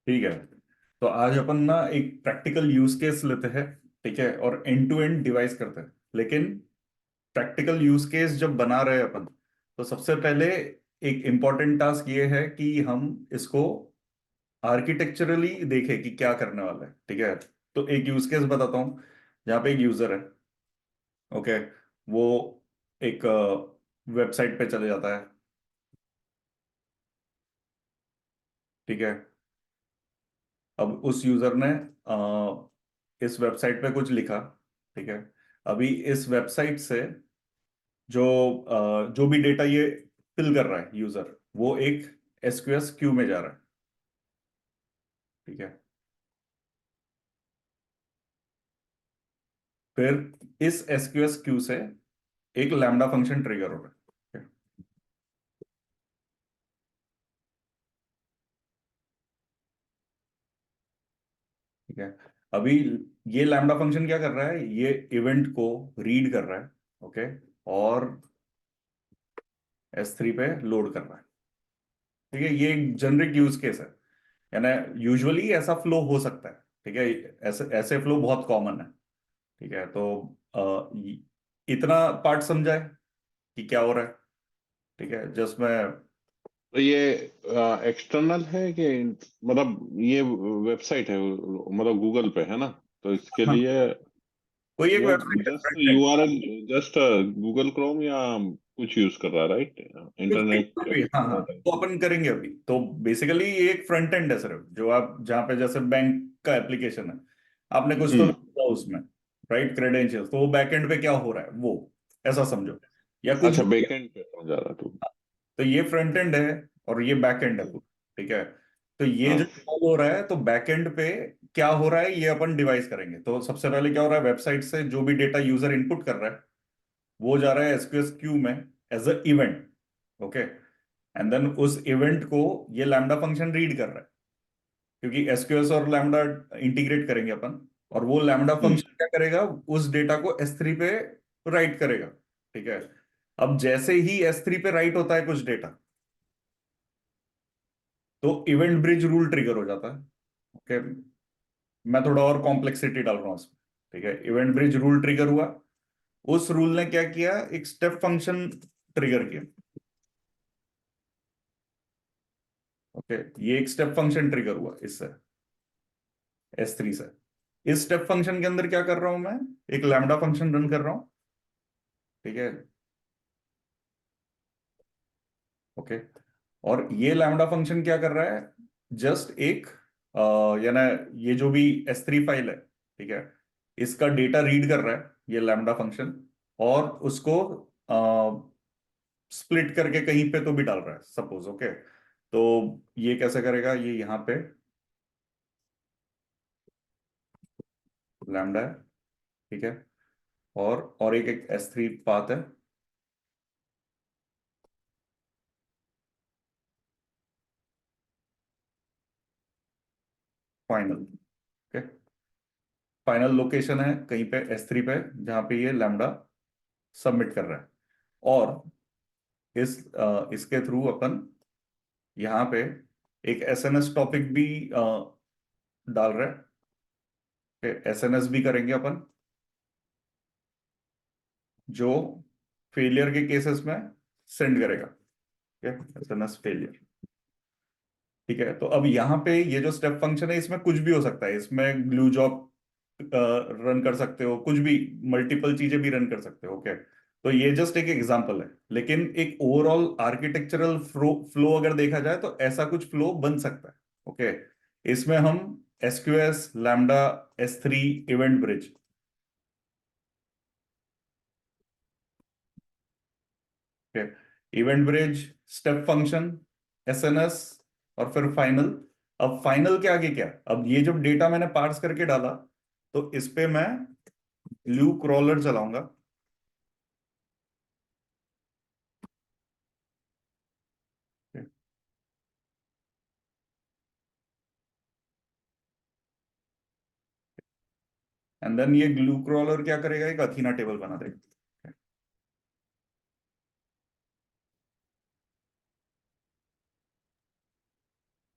ठीक है। तो आज अपन ना एक प्रैक्टिकल यूज केस लेते हैं। ठीक है, और एंड टू एंड डिवाइस करते हैं। लेकिन प्रैक्टिकल यूज केस जब बना रहे हैं अपन, तो सबसे पहले एक इंपॉर्टेंट टास्क ये है कि हम इसको आर्किटेक्चरली देखें कि क्या करने वाला है। ठीक है, तो एक यूज केस बताता हूँ जहाँ पे एक यूजर है। ओके, वो एक वेबसाइट पे चले जाता है। ठीक है, अब उस यूजर ने इस वेबसाइट पे कुछ लिखा। ठीक है, अभी इस वेबसाइट से जो जो भी डेटा ये फिल कर रहा है यूजर, वो एक एसक्यूएस क्यू में जा रहा है। ठीक है, फिर इस एसक्यूएस क्यू से एक लैम्डा फंक्शन ट्रिगर हो रहा है। ठीक है, अभी ये लैम्डा फंक्शन क्या कर रहा है, ये इवेंट को रीड कर रहा है। ओके, और S3 पे लोड कर रहा है। ठीक है, ये एक जेनरिक यूज केस है, यानी यूजुअली ऐसा फ्लो हो सकता है। ठीक है, ऐसे ऐसे फ्लो बहुत कॉमन है। ठीक है, तो इतना पार्ट समझा है कि क्या हो रहा है। ठीक है, जस्ट मैं तो ये एक्सटर्नल है कि मतलब ये वेबसाइट है, मतलब गूगल पे है ना? तो इसके हाँ, लिए कोई एक वो वेबसाइट है just front end. URL, just Google Chrome या कुछ यूज कर रहा है, राइट? कुछ भी इंटरनेट कुछ भी, हाँ हाँ, एक्सप्लोरर। तो अपन करेंगे अभी। तो बेसिकली ये एक फ्रंट एंड है सिर्फ, जो आप जहाँ पे जैसे बैंक का एप्लीकेशन है, आपने कुछ तो हम्म। डाला उसमें, राइट, क्रेडेंशियल्स, तो वो बैक एंड पे क्या हो रहा है वो, ऐसा समझो, या कुछ अच्छा, भी। बैकएंड पे समझा रहा तू। तो ये फ्रंट एंड है और ये बैक एंड है हम्म, पूरा। ठीक है, तो ये जो हाँ। कॉल हो रहा है, तो बैक एंड पे क्या हो रहा है ये अपन डिवाइस करेंगे। तो सबसे पहले क्या हो रहा है, वेबसाइट से जो भी डेटा यूजर इनपुट कर रहा है, वो जा रहा है एसक्यूएस क्यू में as a event. Okay, and then उस इवेंट को ये लैम्डा फंक्शन रीड कर रहा है, क्योंकि एसक्यूएस और लैम्डा इंटीग्रेट करेंगे अपन। और वो लैम्डा हम्म, फंक्शन क्या करेगा, उस डेटा को S3 पे राइट करेगा। ठीक है, अब जैसे ही S3 पे राइट होता है कुछ डेटा, तो इवेंट ब्रिज रूल ट्रिगर हो जाता है। ओके, मैं थोड़ा और कॉम्प्लेक्सिटी डाल रहा हूँ उसमें। ठीक है, इवेंट ब्रिज रूल ट्रिगर हुआ, उस रूल ने क्या किया, एक स्टेप फंक्शन ट्रिगर किया। ओके, ये एक स्टेप फंक्शन ट्रिगर हुआ इससे, S3 से। इस स्टेप फंक्शन के अंदर क्या कर रहा हूं मैं, एक लैम्डा फंक्शन रन कर रहा हूं। ठीक है, ओके, और ये लैम्डा फंक्शन क्या कर रहा है, जस्ट एक यानी ये जो भी S3 फाइल है, ठीक है, इसका डेटा रीड कर रहा है ये लैम्डा फंक्शन, और उसको स्प्लिट करके कहीं पे तो भी डाल रहा है सपोज। ओके, तो ये कैसे करेगा, ये यहाँ पे लैम्डा है। ठीक है, और एक S3 पाथ है, फाइनल। ओके, फाइनल लोकेशन है कहीं पे S3 पे, जहां पे ये लैम्डा सबमिट कर रहा है। और इसके थ्रू अपन यहाँ पे एक SNS टॉपिक भी डाल रहे हैं। SNS भी करेंगे अपन, जो फेलियर के केसेस में सेंड करेगा। ठीक है, SNS फेलियर। ठीक है, तो अब यहाँ पे ये जो स्टेप फंक्शन है, इसमें कुछ भी हो सकता है, इसमें ग्लू जॉब रन कर सकते हो, कुछ भी, मल्टीपल चीजें भी रन कर सकते हो। ओके, तो ये जस्ट एक एग्जांपल है, लेकिन एक ओवरऑल आर्किटेक्चरल फ्लो फ्लो अगर देखा जाए तो ऐसा कुछ फ्लो बन सकता है। ओके, इसमें हम SQS Lambda S3 event bridge, event bridge, step function, SNS, और फिर फाइनल। अब फाइनल के आगे क्या, अब ये जब डेटा मैंने पार्स करके डाला, तो इस पे मैं ग्लू क्रॉलर चलाऊंगा। एंड देन ये ग्लू क्रॉलर क्या करेगा, एक अथीना टेबल बना देगा।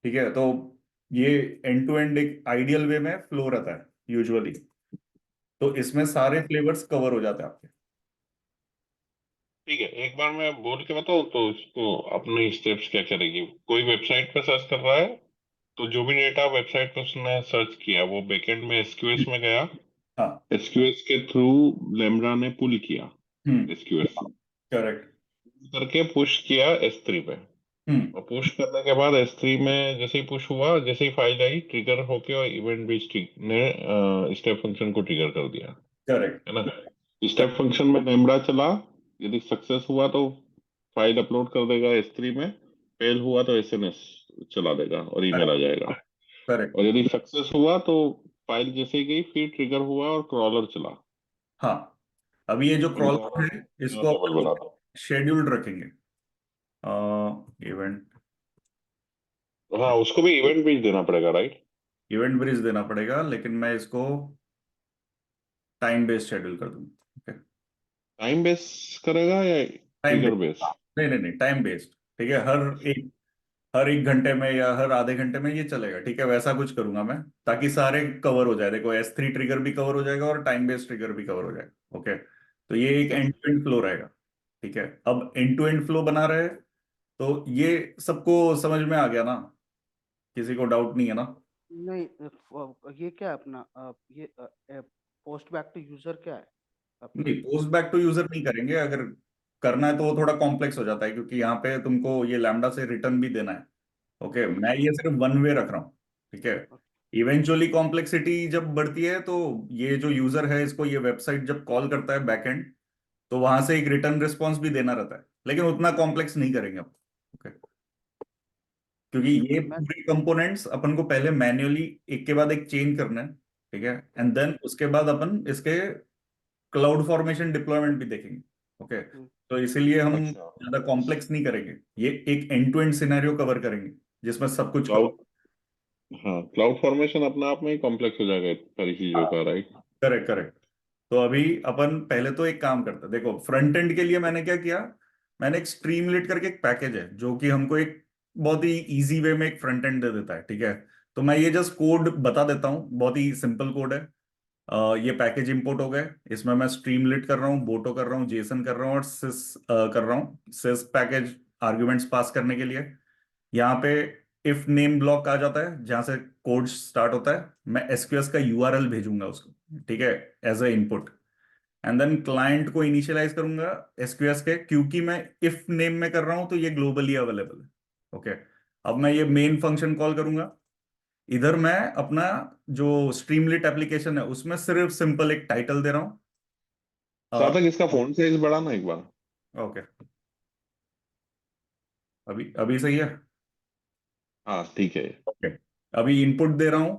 ठीक है, तो ये एंड टू एंड एक आइडियल वे में फ्लो रहता है यूजुअली, तो इसमें सारे फ्लेवर्स कवर हो जाते हैं आपके। ठीक है, एक बार मैं बोल के बताऊँ तो इसको अपने स्टेप्स क्या करेगी। कोई वेबसाइट पे सर्च कर रहा है, तो जो भी डेटा वेबसाइट पे उसने सर्च किया वो बैकएंड में एसक्यूएस में गया। हाँ। एसक्यूएस के थ्रू लेम्बडा ने पुल किया हम्म। एसक्यूएस से, करेक्ट। करके पुश किया S3 पे। हम्म। और पुश करने के बाद S3 में जैसे ही पुश हुआ, जैसे ही फाइल आई, ट्रिगर होके और इवेंट बेस्ड ने स्टेप फंक्शन को ट्रिगर कर दिया, करेक्ट। है ना। स्टेप फंक्शन में लेम्बडा चला, यदि सक्सेस हुआ तो फाइल अपलोड कर देगा S3 में, फेल हुआ तो SMS चला देगा और ईमेल आ जाएगा। करेक्ट। और यदि सक्सेस हुआ तो फाइल जैसे ही गई फिर ट्रिगर हुआ और क्रॉलर चला। हाँ, अभी ये जो इन क्रॉलर दोनों है को इसको टेबल बना अपन दो। शेड्यूल्ड रखेंगे, इवेंट हाँ, उसको भी इवेंट भेज देना पड़ेगा, राइट। इवेंट ब्रिज देना पड़ेगा, लेकिन मैं इसको टाइम बेस्ड शेड्यूल कर दूंगा। ओके। टाइम बेस करेगा या टाइम ट्रिगर बेस्ड, बेस। नहीं नहीं नहीं, टाइम बेस्ड। ठीक है, हर एक घंटे में या हर आधे घंटे में ये चलेगा, ठीक है, वैसा कुछ करूंगा मैं, ताकि सारे कवर हो जाए। देखो S3 ट्रिगर भी कवर हो जाएगा और टाइम बेस्ड ट्रिगर भी कवर हो जाएगा। ओके, तो ये एक एंड टू एंड फ्लो रहेगा। ठीक है, अब एंड टू एंड फ्लो बना रहे हैं, तो ये सबको समझ में आ गया ना? किसी को डाउट नहीं है ना? नहीं, ये क्या है अपना, ये पोस्ट बैक टू यूजर क्या है अपना? नहीं, पोस्ट बैक टू यूजर नहीं करेंगे। अगर करना है तो वो थोड़ा कॉम्प्लेक्स हो जाता है, क्योंकि यहाँ पे तुमको ये लैम्बडा से रिटर्न भी देना है। ओके, मैं ये सिर्फ वन वे रख रहा हूँ। ठीक है, इवेंचुअली कॉम्प्लेक्सिटी जब बढ़ती है तो ये जो यूजर है इसको ये वेबसाइट जब कॉल करता है बैकएंड, तो वहां से एक रिटर्न रिस्पॉन्स भी देना रहता है, लेकिन उतना कॉम्प्लेक्स नहीं करेंगे अब। ओके, क्योंकि ठीक है, ये मैं पूरे कंपोनेंट्स अपन को पहले मैन्युअली एक के बाद एक चेंज करना है। ठीक है, एंड देन उसके बाद अपन इसके क्लाउड फॉर्मेशन डिप्लॉयमेंट भी देखेंगे। ओके, हम्म, तो इसीलिए हम अच्छा, ज्यादा कॉम्प्लेक्स नहीं करेंगे, ये एक end to end scenario cover करेंगे जिसमें सब कुछ कवर। क्लाउड, हाँ क्लाउड फॉर्मेशन अपने आप में ही कॉम्प्लेक्स हो जाएगा सारी चीजों का, राइट। Correct correct. तो अभी अपन पहले तो एक काम करते हैं। देखो, फ्रंट एंड के लिए मैंने क्या किया, मैंने एक स्ट्रीमलेट करके एक पैकेज है जो कि हमको एक बहुत ही इजी वे में एक फ्रंट एंड दे देता है। ठीक है, तो मैं ये जस्ट कोड बता देता हूँ, बहुत ही सिंपल कोड है। ये पैकेज इंपोर्ट हो गए, इसमें मैं स्ट्रीमलेट कर रहा हूँ, बोटो कर रहा हूँ, जेसन कर रहा हूँ और सिस कर रहा हूँ। सिस पैकेज आर्ग्यूमेंट्स पास करने के लिए यहाँ पे इफ नेम ब्लॉक आ जाता है जहां से कोड स्टार्ट होता है, मैं एसक्यूएस का यूआरएल भेजूंगा उसको। ठीक है, as a input, and then client को इनिशियलाइज करूंगा एसक्यूएस के, क्योंकि मैं इफ नेम में कर रहा हूं तो ये ग्लोबली अवेलेबल है। ओके, अब मैं ये मेन फंक्शन कॉल करूंगा। इधर मैं अपना जो स्ट्रीमलेट एप्लीकेशन है उसमें सिर्फ सिंपल एक टाइटल दे रहा हूँ। सार्थक, इसका फोन साइज बढ़ाना एक बार। ओके, अभी अभी सही है। हाँ ठीक है। ओके, अभी इनपुट दे रहा हूं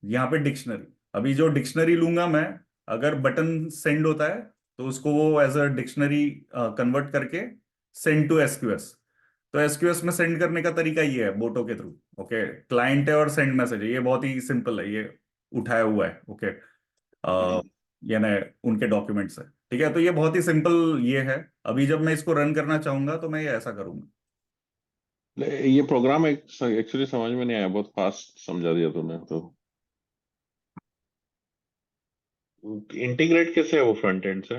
यहाँ पे डिक्शनरी। अभी जो डिक्शनरी लूंगा मैं, अगर बटन सेंड होता है तो उसको वो एज अ डिक्शनरी कन्वर्ट करके सेंड टू एसक्यूएस। तो एसक्यूएस में सेंड करने का तरीका ये है, बोटो के थ्रू। ओके, क्लाइंट है और सेंड मैसेज है, ये बहुत ही सिंपल है, ये उठाया हुआ है। ओके, हम्म। यानी उनके डॉक्यूमेंट्स है। ठीक है, तो ये बहुत ही सिंपल ये है। अभी जब मैं इसको रन करना चाहूंगा तो मैं ये ऐसा करूंगा। ये प्रोग्राम एक्चुअली समझ में नहीं आया, बहुत फास्ट समझा दिया तूने तो। इंटीग्रेट कैसे है वो फ्रंट एंड से।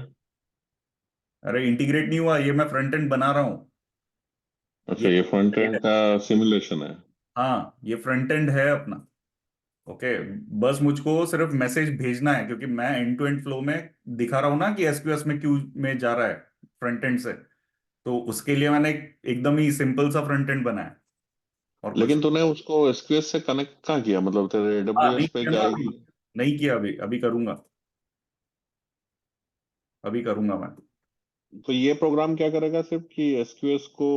अरे इंटीग्रेट नहीं हुआ, ये मैं फ्रंट एंड बना रहा हूँ। अच्छा, ये ये फ्रंट एंड का सिमुलेशन है। हाँ, ये फ्रंट एंड है अपना। ओके, बस मुझको सिर्फ मैसेज भेजना है, क्योंकि मैं एंड टू एंड फ्लो में दिखा रहा हूँ ना कि एसक्यूएस में क्यू में जा रहा है फ्रंट एंड से। तो उसके लिए मैंने एकदम ही सिंपल सा फ्रंट एंड बनाया, और कुछ। लेकिन तूने उसको एसक्यूएस से कनेक्ट कहाँ किया, मतलब तेरे हाँ, नहीं एडब्ल्यूएस पे किया ना अभी, जाएगी। नहीं किया अभी, अभी करूंगा, अभी करूंगा मैं। तो ये प्रोग्राम क्या करेगा सिर्फ कि एसक्यूएस को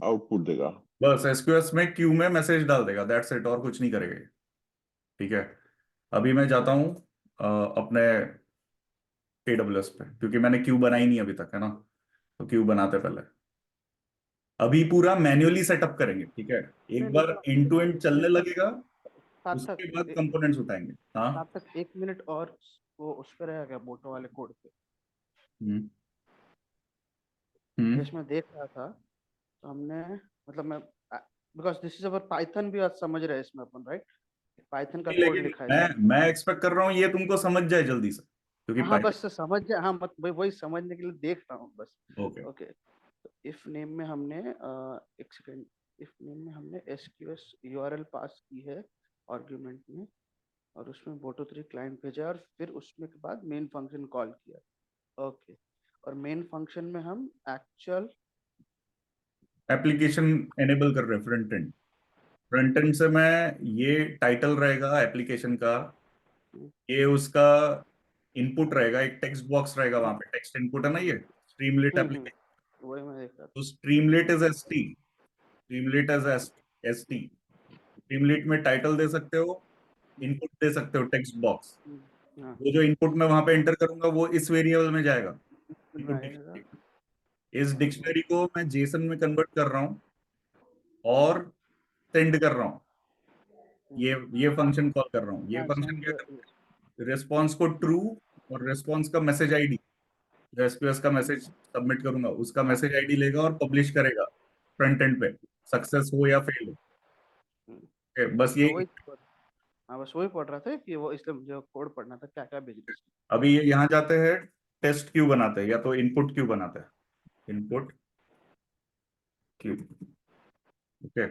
आउटपुट देगा। बस एसक्यूएस में क्यू में मैसेज डाल देगा, दैट्स इट, और कुछ नहीं करेगा ये। ठीक है, अभी मैं जाता हूँ अपने एडब्ल्यूएस पे, क्योंकि मैंने क्यू बनाई नहीं अभी तक, है ना। तो क्यू बनाते पहले, अभी पूरा मैन्युअली सेटअप करेंगे। ठीक है, नहीं एक नहीं, बार एंड टू एंड चलने एक लगेगा, सार्थक, उसके बाद कंपोनेंट्स उठाएंगे। हाँ। सार्थक 1 मिनट और वो उस पर रहेगा बोटो वाले कोड पे। हम्म। हम्म। जैसे मैं देख रहा था, तो हमने, मतलब मैं because this is our Python भी आज समझ रहे हैं इसमें अपन, राइट? पाइथन का कोड लेकिन लिखा है इसमें। मैं एक्सपेक्ट कर रहा हूँ ये तुमको समझ जाए जल्दी से, क्योंकि हाँ बस समझ जाए, हाँ मत वही समझने के लिए देख रहा हूँ बस। ओके। ओके, तो इफ नेम में हमने एक सेकेंड, इफ नेम में हमने एसक्यूएस यूआरएल पास की है आर्गुमेंट में, और उसमें Boto3 क्लाइंट भेजा और फिर उसमें के बाद मेन फंक्शन कॉल किया। ओके, और मेन फंक्शन में हम एक्चुअल एप्लीकेशन एनेबल कर रहे हैं फ्रंट एंड। फ्रंट एंड से मैं ये टाइटल रहेगा एप्लीकेशन का, ये उसका इनपुट रहेगा, एक टेक्स्ट बॉक्स रहेगा, वहां पे टेक्स्ट इनपुट है ना, ये स्ट्रीमलेट एप्लीकेशन। वही मैं देख रहा तो Streamlit is S T, Streamlit is S T. Streamlit में टाइटल दे सकते हो, इनपुट दे सकते हो टेक्स्ट बॉक्स। था। हाँ, वो जो इनपुट मैं वहां पे एंटर करूंगा वो इस वेरिएबल में जाएगा, में इनपुट आएगा। डिक्शनरी। इस डिक्शनरी को मैं जेसन में कन्वर्ट कर रहा हूँ और सेंड कर रहा हूँ। ये फंक्शन कॉल कर रहा हूँ। ये हाँ फंक्शन सेंड। क्या कर, रिस्पॉन्स को ट्रू और रिस्पॉन्स का मैसेज आईडी, जो एसक्यूएस का मैसेज सबमिट करूंगा उसका मैसेज आईडी लेगा और पब्लिश करेगा फ्रंट एंड पे, सक्सेस हो या फेल हो। Okay, बस ये। तो वही, हाँ बस वही पढ़ रहा था कि वो, इसलिए मुझे कोड पढ़ना था क्या क्या भेजना है। अभी ये यहाँ जाते हैं, टेस्ट क्यू बनाते हैं या तो इनपुट क्यू बनाते हैं, इनपुट क्यू। ओके,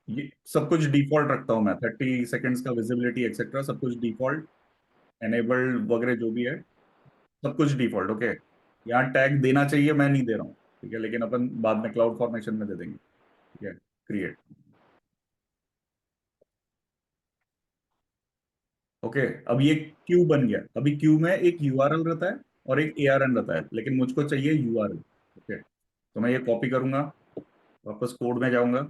ये सब कुछ डिफॉल्ट रखता हूँ मैं, 30 सेकेंड्स का विजिबिलिटी एक्सेट्रा सब कुछ डिफॉल्ट, एनेबल्ड वगैरह जो भी है सब कुछ डिफॉल्ट। ओके, यहाँ टैग देना चाहिए, मैं नहीं दे रहा हूँ, ठीक है, लेकिन अपन बाद में क्लाउड फॉर्मेशन में दे देंगे। ठीक है, क्रिएट। ओके, अब ये क्यू बन गया। अभी क्यू में एक यूआरएल रहता है और एक एआरएन रहता है, लेकिन मुझको चाहिए यूआरएल। ओके, तो मैं ये कॉपी करूंगा, वापस कोड में जाऊंगा।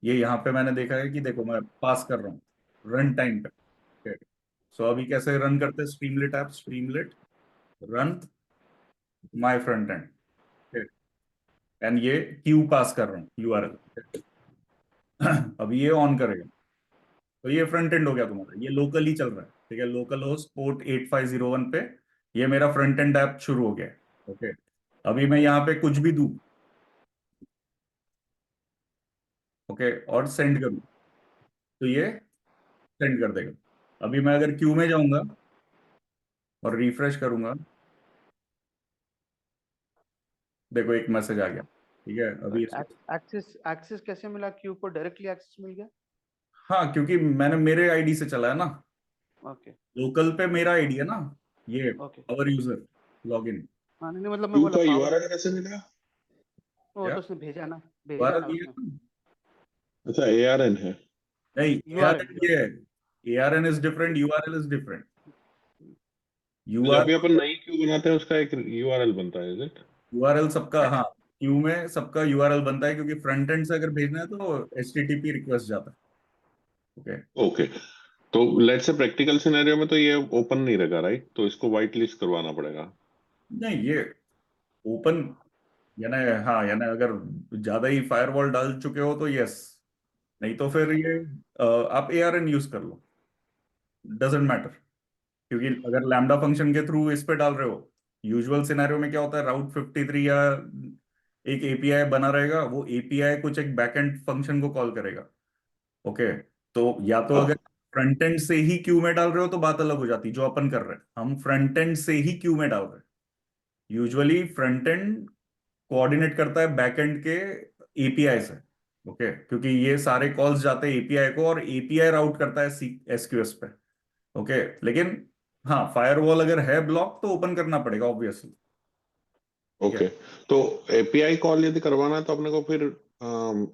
ये यहाँ पे मैंने देखा है कि देखो मैं पास कर रहा हूँ रन टाइम पे। ओके, सो अभी कैसे रन करते हैं, Streamlit app, Streamlit run my front end, and ये क्यू पास कर रहा हूँ यूआरएल। अभी ये ऑन करेगा तो ये फ्रंट एंड हो गया तुम्हारा, ये लोकल ही चल रहा है। ठीक है, लोकल होस्ट पोर्ट 8501 पे ये मेरा फ्रंट एंड ऐप शुरू हो गया है। ओके, अभी मैं यहाँ पे कुछ भी दूं, ओके, और सेंड करूं तो ये सेंड कर देगा। अभी मैं अगर क्यू में जाऊंगा और रिफ्रेश करूंगा, देखो एक मैसेज आ गया। ठीक है, अभी बट एक्सेस एक्सेस कैसे मिला क्यू को? डायरेक्टली एक्सेस मिल गया? हाँ, क्योंकि मैंने मेरे आईडी से चला है ना, ओके लोकल पे मेरा आईडी है ना, ये ओके। Power user login. हाँ नहीं मतलब मैं क्यू बोला का पावर, यूआरएल कैसे मिला? वो क्या तो उसने भेजा ना, भेजा है दोबारा ना दिया उसने। ना? अच्छा, एआरएन है। नहीं, यूआरएल एआरएन ये है, ARN is different, URL is different. तो जब भी यूआरएल, अपन नई क्यू बनाते हैं उसका एक यूआरएल बनता है, इज इट? यूआरएल सबका, हाँ, क्यू में सबका यूआरएल बनता है, क्योंकि फ्रंट एंड से अगर भेजना है तो एचटीटीपी रिक्वेस्ट जाता है। ओके, ओके, तो लेट्स से प्रैक्टिकल सिनेरियो में तो ये ओपन नहीं रहेगा, राइट? तो इसको व्हाइट लिस्ट करवाना पड़ेगा। नहीं ये ओपन, यानी, हाँ, यानी अगर ज्यादा ही फायरवॉल डाल चुके हो तो यस, नहीं तो फिर ये आप एआरएन यूज कर लो, डजेंट मैटर। क्योंकि अगर लैम्डा फंक्शन के थ्रू इस पे डाल रहे हो, यूजुअल सिनेरियो में क्या होता है, राउट 53 या एक एपीआई बना रहेगा, वो एपीआई कुछ एक बैकएंड फंक्शन को कॉल करेगा। ओके, तो या तो अगर हाँ। फ्रंट एंड से ही क्यू में डाल रहे हो तो बात अलग हो जाती, जो अपन कर रहे हैं, हम फ्रंट एंड से ही क्यू में डाल रहे हैं। यूजुअली फ्रंट एंड कोऑर्डिनेट करता है बैक एंड के एपीआई से। ओके, क्योंकि ये सारे कॉल्स जाते हैं एपीआई को और एपीआई राउट करता है सी एसक्यूएस पे। ओके, लेकिन हाँ, फायरवॉल अगर है ब्लॉक तो ओपन करना पड़ेगा ऑब्वियसली। ठीक है, ओके, तो एपीआई कॉल यदि करवाना है तो अपने को फिर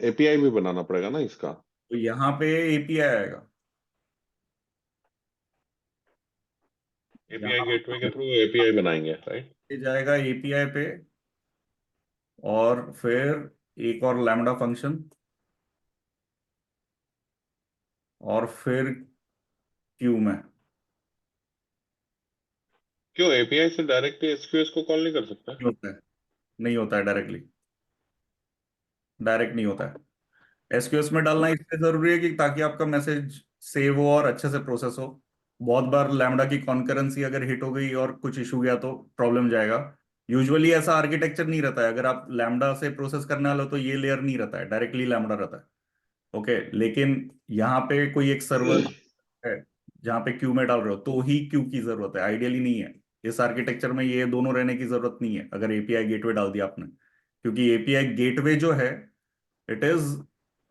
एपीआई भी बनाना पड़ेगा ना इसका? तो यहाँ पे एपीआई आएगा, एपीआई यहाँ गेटवे के थ्रू एपीआई बनाएंगे, राइट? पे जाएगा एपीआई पे, और फिर एक और लैम्डा फंक्शन, और फिर क्यू में। क्यों एपीआई से डायरेक्ट एसक्यूएस को कॉल नहीं कर सकता? नहीं होता है, नहीं होता है डायरेक्टली, डायरेक्ट नहीं होता है। एसक्यूएस में डालना इसलिए जरूरी है कि ताकि आपका मैसेज सेव हो और अच्छे से प्रोसेस हो। बहुत बार लैम्डा की कॉन्करेंसी अगर हिट हो गई और कुछ इशू गया तो प्रॉब्लम जाएगा। यूजुअली ऐसा आर्किटेक्चर नहीं रहता है, अगर आप लैम्डा से प्रोसेस करने वाले हो तो ये लेयर नहीं रहता है, डायरेक्टली लैम्डा रहता है। ओके, लेकिन यहाँ पे कोई एक सर्वर है जहाँ पे क्यू में डाल रहे हो तो ही क्यू की जरूरत है, आइडियली नहीं है। इस आर्किटेक्चर में ये दोनों रहने की जरूरत नहीं है अगर एपीआई गेटवे डाल दिया आपने, क्योंकि एपीआई गेटवे जो है इट इज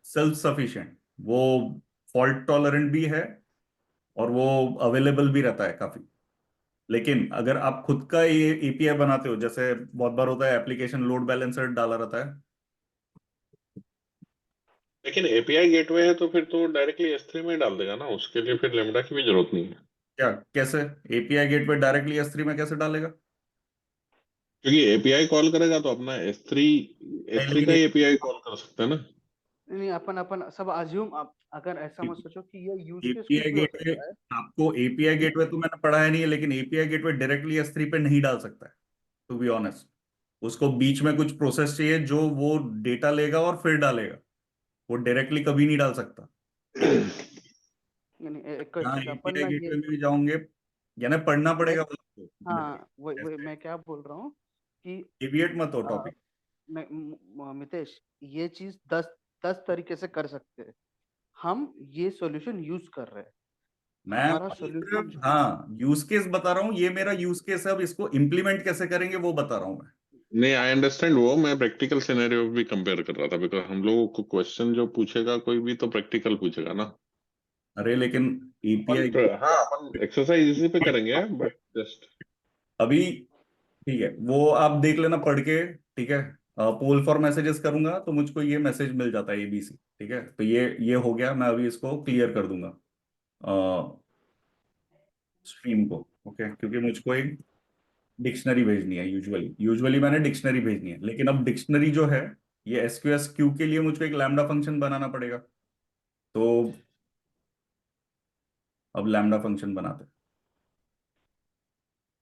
सेल्फ सफिशिएंट, वो फॉल्ट टॉलरेंट भी है और वो अवेलेबल भी रहता है काफी। लेकिन अगर आप खुद का ये एपीआई बनाते हो, जैसे बहुत बार होता है एप्लीकेशन लोड बैलेंसर डाला रहता है। लेकिन एपीआई गेटवे है तो फिर तो डायरेक्टली S3 में डाल देगा ना, उसके लिए फिर लेमडा की भी जरूरत नहीं है। क्या कैसे? एपीआई गेटवे डायरेक्टली एस3 में कैसे डालेगा? क्योंकि एपीआई कॉल करेगा तो अपना S3 नहीं S3 का लेकिन ही एपीआई कॉल कर सकते हैं ना। नहीं, अपन अपन सब अज्यूम, आप अगर ऐसा मत सोचो कि ये यूज केस कुछ एपीआई भी हो गेटवे, सकता है। आपको एपीआई गेटवे तो मैंने पढ़ा है नहीं है, लेकिन एपीआई गेटवे डायरेक्टली एस3 पे नहीं डाल सकता है, टू बी ऑनेस्ट। उसको बीच में कुछ प्रोसेस चाहिए जो वो डेटा लेगा और फिर डालेगा, वो डायरेक्टली कभी नहीं डाल सकता। यानी एक यहाँ एक अपन एपीआई ना ये, गेटवे में भी जाओगे, यानी पढ़ना मैं, पड़ेगा वो आपको। हाँ वही ऐसे मैं क्या बोल रहा हूँ कि डेविएट मत हो अ, टॉपिक। मितेश, ये चीज 10 तरीके से कर सकते हैं। हम ये सॉल्यूशन यूज कर रहे हैं। मैं हमारा अभी सॉल्यूशन सिर्फ जो, हाँ यूज केस बता रहा हूँ, ये मेरा यूज केस है, अब इसको इम्प्लीमेंट कैसे करेंगे वो बता रहा हूँ मैं। नहीं, आई अंडरस्टैंड, वो मैं प्रैक्टिकल सिनेरियो भी कंपेयर कर रहा था, बिकॉज हम लोगों को क्वेश्चन जो पूछेगा कोई भी तो प्रैक्टिकल पूछेगा ना। अरे लेकिन अपन एपीआई, हाँ, अपन एक्सरसाइज इसी पे करेंगे, बट जस्ट अभी ठीक है वो आप देख लेना पढ़ के, ठीक है। पोल फॉर मैसेजेस करूंगा तो मुझको ये मैसेज मिल जाता है एबीसी, ठीक है। तो ये हो गया, मैं अभी इसको क्लियर कर दूंगा स्ट्रीम को, ओके, क्योंकि मुझको एक डिक्शनरी भेजनी है। यूजुअली यूजुअली मैंने डिक्शनरी भेजनी है, लेकिन अब डिक्शनरी जो है ये एसक्यूएस क्यू के लिए मुझको एक लैम्डा फंक्शन बनाना पड़ेगा। तो अब लैम्डा फंक्शन बनाते हैं,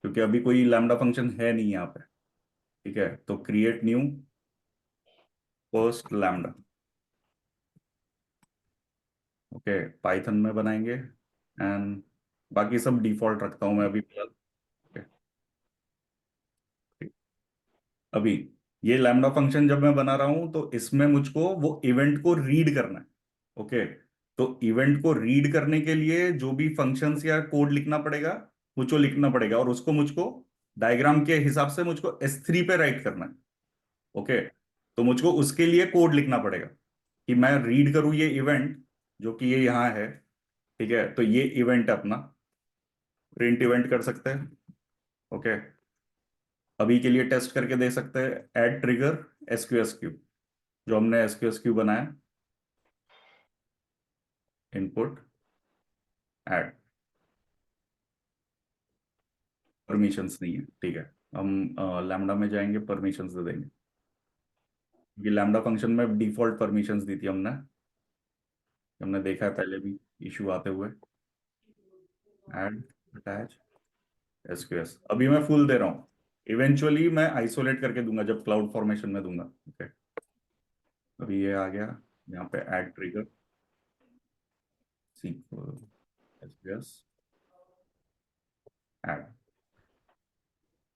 क्योंकि अभी कोई लैम्डा फंक्शन है नहीं यहाँ पे, ठीक है। तो create new first lambda, okay, Python में बनाएंगे एंड बाकी सब डिफॉल्ट रखता हूँ मैं अभी फिलहाल। okay, ठीक। अभी ये लैम्डा फंक्शन जब मैं बना रहा हूं तो इसमें मुझको वो इवेंट को रीड करना है, ओके। तो इवेंट को रीड करने के लिए जो भी फंक्शंस या कोड लिखना पड़ेगा मुझको लिखना पड़ेगा, और उसको मुझको डायग्राम के हिसाब से मुझको S3 पे राइट करना है, ओके। तो मुझको उसके लिए कोड लिखना पड़ेगा कि मैं रीड करूं ये इवेंट, जो कि ये यहाँ है, ठीक है। तो ये इवेंट अपना प्रिंट इवेंट कर सकते हैं, ओके। अभी के लिए टेस्ट करके देख सकते हैं ऐड ट्रिगर एसक्यूएस क्यू, जो हमने एसक्यूएस क्यू बनाया, इनपुट ऐड, परमिशंस नहीं है, ठीक है। हम लैम्डा में जाएंगे, परमिशंस दे देंगे। ये लैम्डा फंक्शन में डिफॉल्ट परमिशंस दी थी हमने, हमने देखा है पहले भी इशू आते हुए। ऐड अटैच एसक्यूएस, अभी मैं फुल दे रहा हूँ, इवेंचुअली मैं आइसोलेट करके दूंगा जब क्लाउड फॉर्मेशन में दूंगा, ओके। अभी ये आ गया, यहाँ पे add trigger sequel SQS add,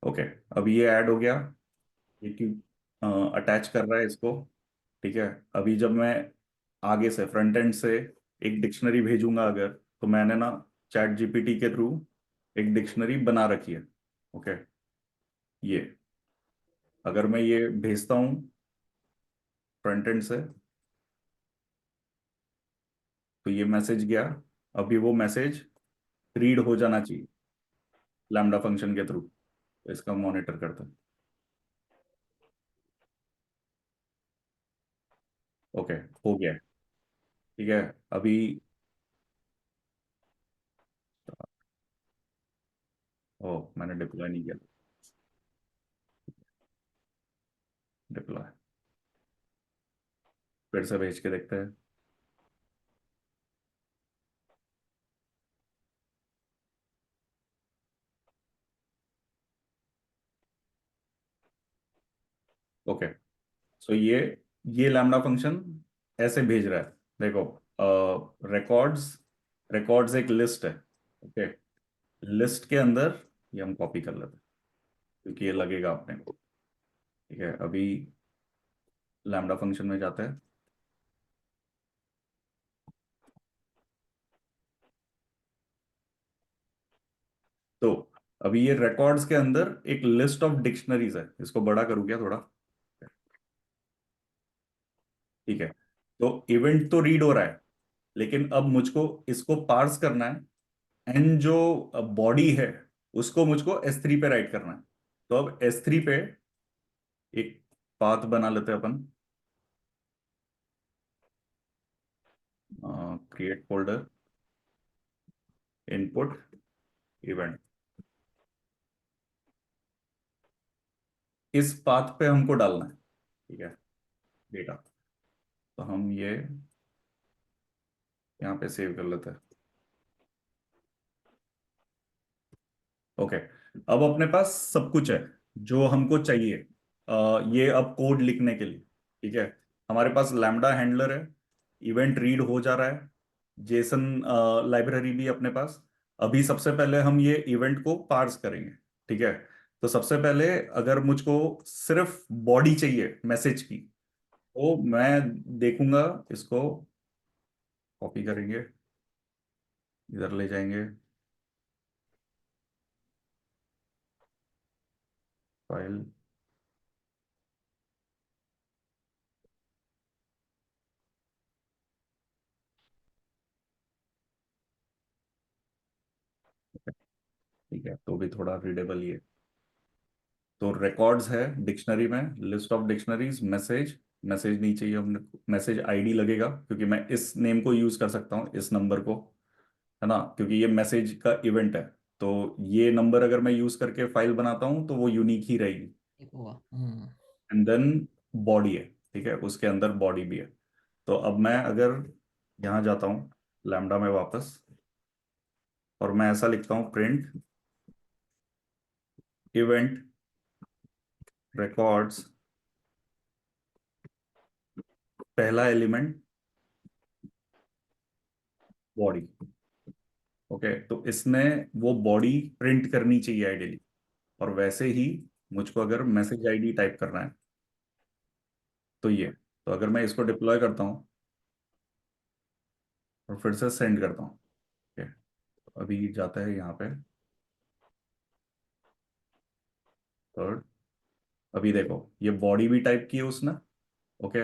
okay. अब ये ऐड हो गया, ये क्यों अटैच कर रहा है इसको, ठीक है। अभी जब मैं आगे से फ्रंट एंड से एक डिक्शनरी भेजूंगा अगर, तो मैंने ना चैट जीपीटी के थ्रू एक डिक्शनरी बना रखी है, ओके। ये अगर मैं ये भेजता हूँ फ्रंट एंड से, तो ये मैसेज गया। अभी वो मैसेज रीड हो जाना चाहिए लैम्डा फंक्शन के थ्रू, तो इसका मॉनिटर करता है, ओके। हो गया है, ठीक है। अभी ओ मैंने डिप्लॉय नहीं किया, डिप्लॉय फिर से भेज के देखते हैं। ओके, सो ये लैम्डा फंक्शन ऐसे भेज रहा है, देखो। रिकॉर्ड्स, रिकॉर्ड्स एक लिस्ट है, ओके। लिस्ट के अंदर ये हम कॉपी कर लेते हैं, क्योंकि ये लगेगा अपने को, ठीक है। अभी लैम्डा फंक्शन में जाते हैं, अभी ये रिकॉर्ड्स के अंदर एक लिस्ट ऑफ डिक्शनरीज है, इसको बड़ा करूँ क्या थोड़ा? ठीक है, तो इवेंट तो रीड हो रहा है, लेकिन अब मुझको इसको पार्स करना है, एंड जो बॉडी है उसको मुझको S3 पे राइट करना है। तो अब S3 पे एक पाथ बना लेते हैं अपन, क्रिएट फोल्डर, इनपुट, इवेंट। इस पाथ पे हमको डालना है, ठीक है, डेटा। तो हम ये यहाँ पे सेव कर लेते हैं। ओके, अब अपने पास सब कुछ है जो हमको चाहिए ये अब कोड लिखने के लिए। ठीक है, हमारे पास लैम्बडा हैंडलर है, इवेंट रीड हो जा रहा है, जेसन लाइब्रेरी भी अपने पास। अभी सबसे पहले हम ये इवेंट को पार्स करेंगे। ठीक है, तो सबसे पहले अगर मुझको सिर्फ बॉडी चाहिए मैसेज की, तो मैं देखूंगा, इसको कॉपी करेंगे, इधर ले जाएंगे, फाइल, ठीक है, तो भी थोड़ा रीडेबल ही है। तो रिकॉर्ड्स है डिक्शनरी में, list of dictionaries, message, message नहीं चाहिए हमने, मैसेज आईडी लगेगा क्योंकि मैं इस नेम को यूज कर सकता हूँ, इस नंबर को, है ना, क्योंकि ये मैसेज का इवेंट है। तो ये नंबर अगर मैं यूज करके फाइल बनाता हूँ तो वो यूनिक ही रहेगी। एक हुआ। एंड देन बॉडी है, ठीक है, उसके अंदर बॉडी भी है। तो अब मैं अगर यहाँ जाता हूँ लैम्बडा में वापस, और मैं ऐसा लिखता हूँ, प्रिंट इवेंट रिकॉर्ड्स, पहला एलिमेंट बॉडी। ओके, तो इसने वो बॉडी प्रिंट करनी चाहिए आइडियली। और वैसे ही मुझको अगर मैसेज आईडी टाइप करना है तो ये, तो अगर मैं इसको डिप्लॉय करता हूँ और फिर से सेंड करता हूँ, ओके, तो अभी जाता है यहाँ पे थर्ड। अभी देखो ये बॉडी भी टाइप की है उसने, ओके,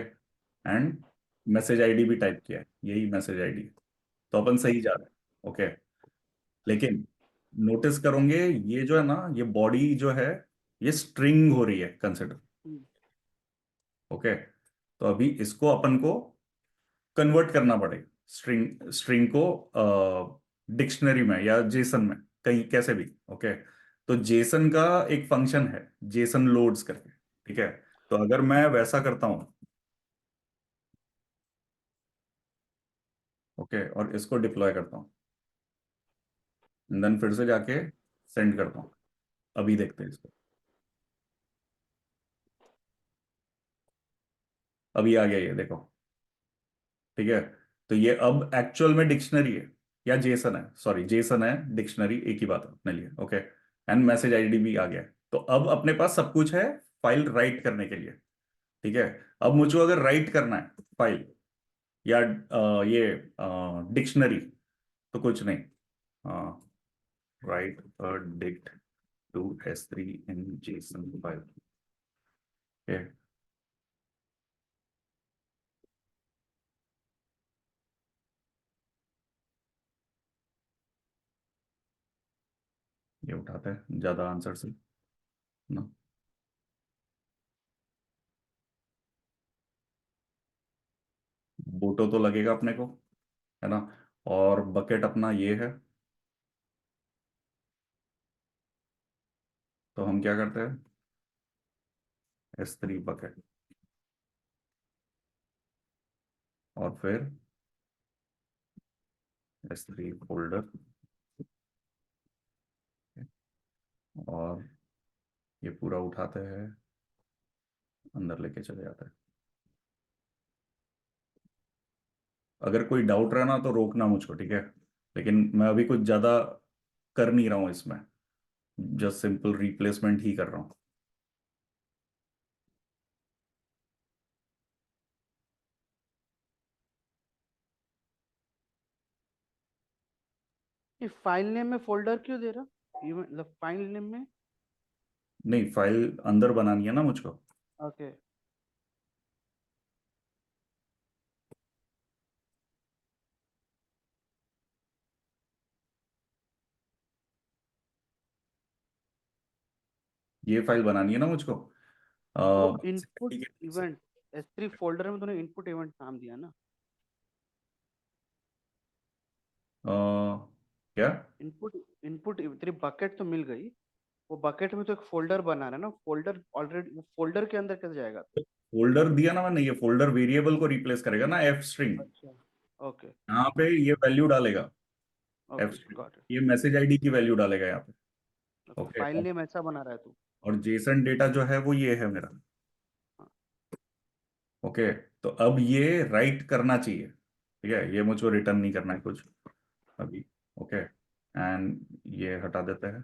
एंड मैसेज आईडी भी टाइप किया है, यही मैसेज आईडी। तो अपन सही जा रहे हैं, ओके। लेकिन नोटिस करोगे ये जो है ना, ये बॉडी जो है ये स्ट्रिंग हो रही है कंसिडर, ओके। तो अभी इसको अपन को कन्वर्ट करना पड़ेगा, स्ट्रिंग स्ट्रिंग को डिक्शनरी में या जेसन में, कहीं कैसे भी, ओके। तो जेसन का एक फंक्शन है, जेसन लोड्स करके, ठीक है। तो अगर मैं वैसा करता हूं, ओके, और इसको डिप्लॉय करता हूं, देन फिर से जाके सेंड करता हूं, अभी देखते हैं इसको, अभी आ गया ये देखो, ठीक है। तो ये अब एक्चुअल में डिक्शनरी है या जेसन है, सॉरी जेसन है, डिक्शनरी एक ही बात है अपने लिए, ओके। एंड मैसेज आईडी भी आ गया। तो अब अपने पास सब कुछ है फाइल राइट करने के लिए, ठीक है। अब मुझे अगर राइट करना है फाइल या ये डिक्शनरी, तो कुछ नहीं, write dict to S3 in JSON file, okay. ये उठाते हैं ज्यादा आंसर से ना, बोटो तो लगेगा अपने को, है ना। और बकेट अपना ये है, तो हम क्या करते हैं, S3 बकेट, और फिर S3 फोल्डर, और ये पूरा उठाते हैं, अंदर लेके चले जाते हैं। अगर कोई डाउट रहा ना तो रोकना मुझको, ठीक है। लेकिन मैं अभी कुछ ज्यादा कर नहीं रहा हूँ इसमें, जस्ट सिंपल रिप्लेसमेंट ही कर रहा हूँ। ये फाइल नेम में फोल्डर क्यों दे रहा? इवेंट मतलब फाइल नेम में। नहीं, फाइल अंदर बनानी है ना मुझको। ओके। ये फाइल बनानी है ना मुझको। वो अ, इनपुट ठीक है। इवेंट S3 फोल्डर में तूने इनपुट इवेंट नाम दिया ना। क्या? इनपुट इनपुट तेरी बकेट तो मिल गई। वो बकेट में तो एक फोल्डर बना रहा है ना, फोल्डर ऑलरेडी, वो फोल्डर के अंदर कैसे जाएगा? फोल्डर दिया ना मैंने, ये फोल्डर वेरिएबल को रिप्लेस करेगा ना, एफ स्ट्रिंग। अच्छा। ओके। यहाँ पे ये वैल्यू डालेगा, F okay string. Got it. ये मैसेज आईडी की वैल्यू डालेगा यहाँ पे। Okay, okay. फाइल नेम ऐसा बना रहा है तू। और जेसन डेटा जो है वो ये है मेरा। हाँ। ओके। तो अब ये राइट करना चाहिए, ठीक है, ये मुझको रिटर्न नहीं करना है कुछ अभी। ओके। एंड ये हटा देते हैं।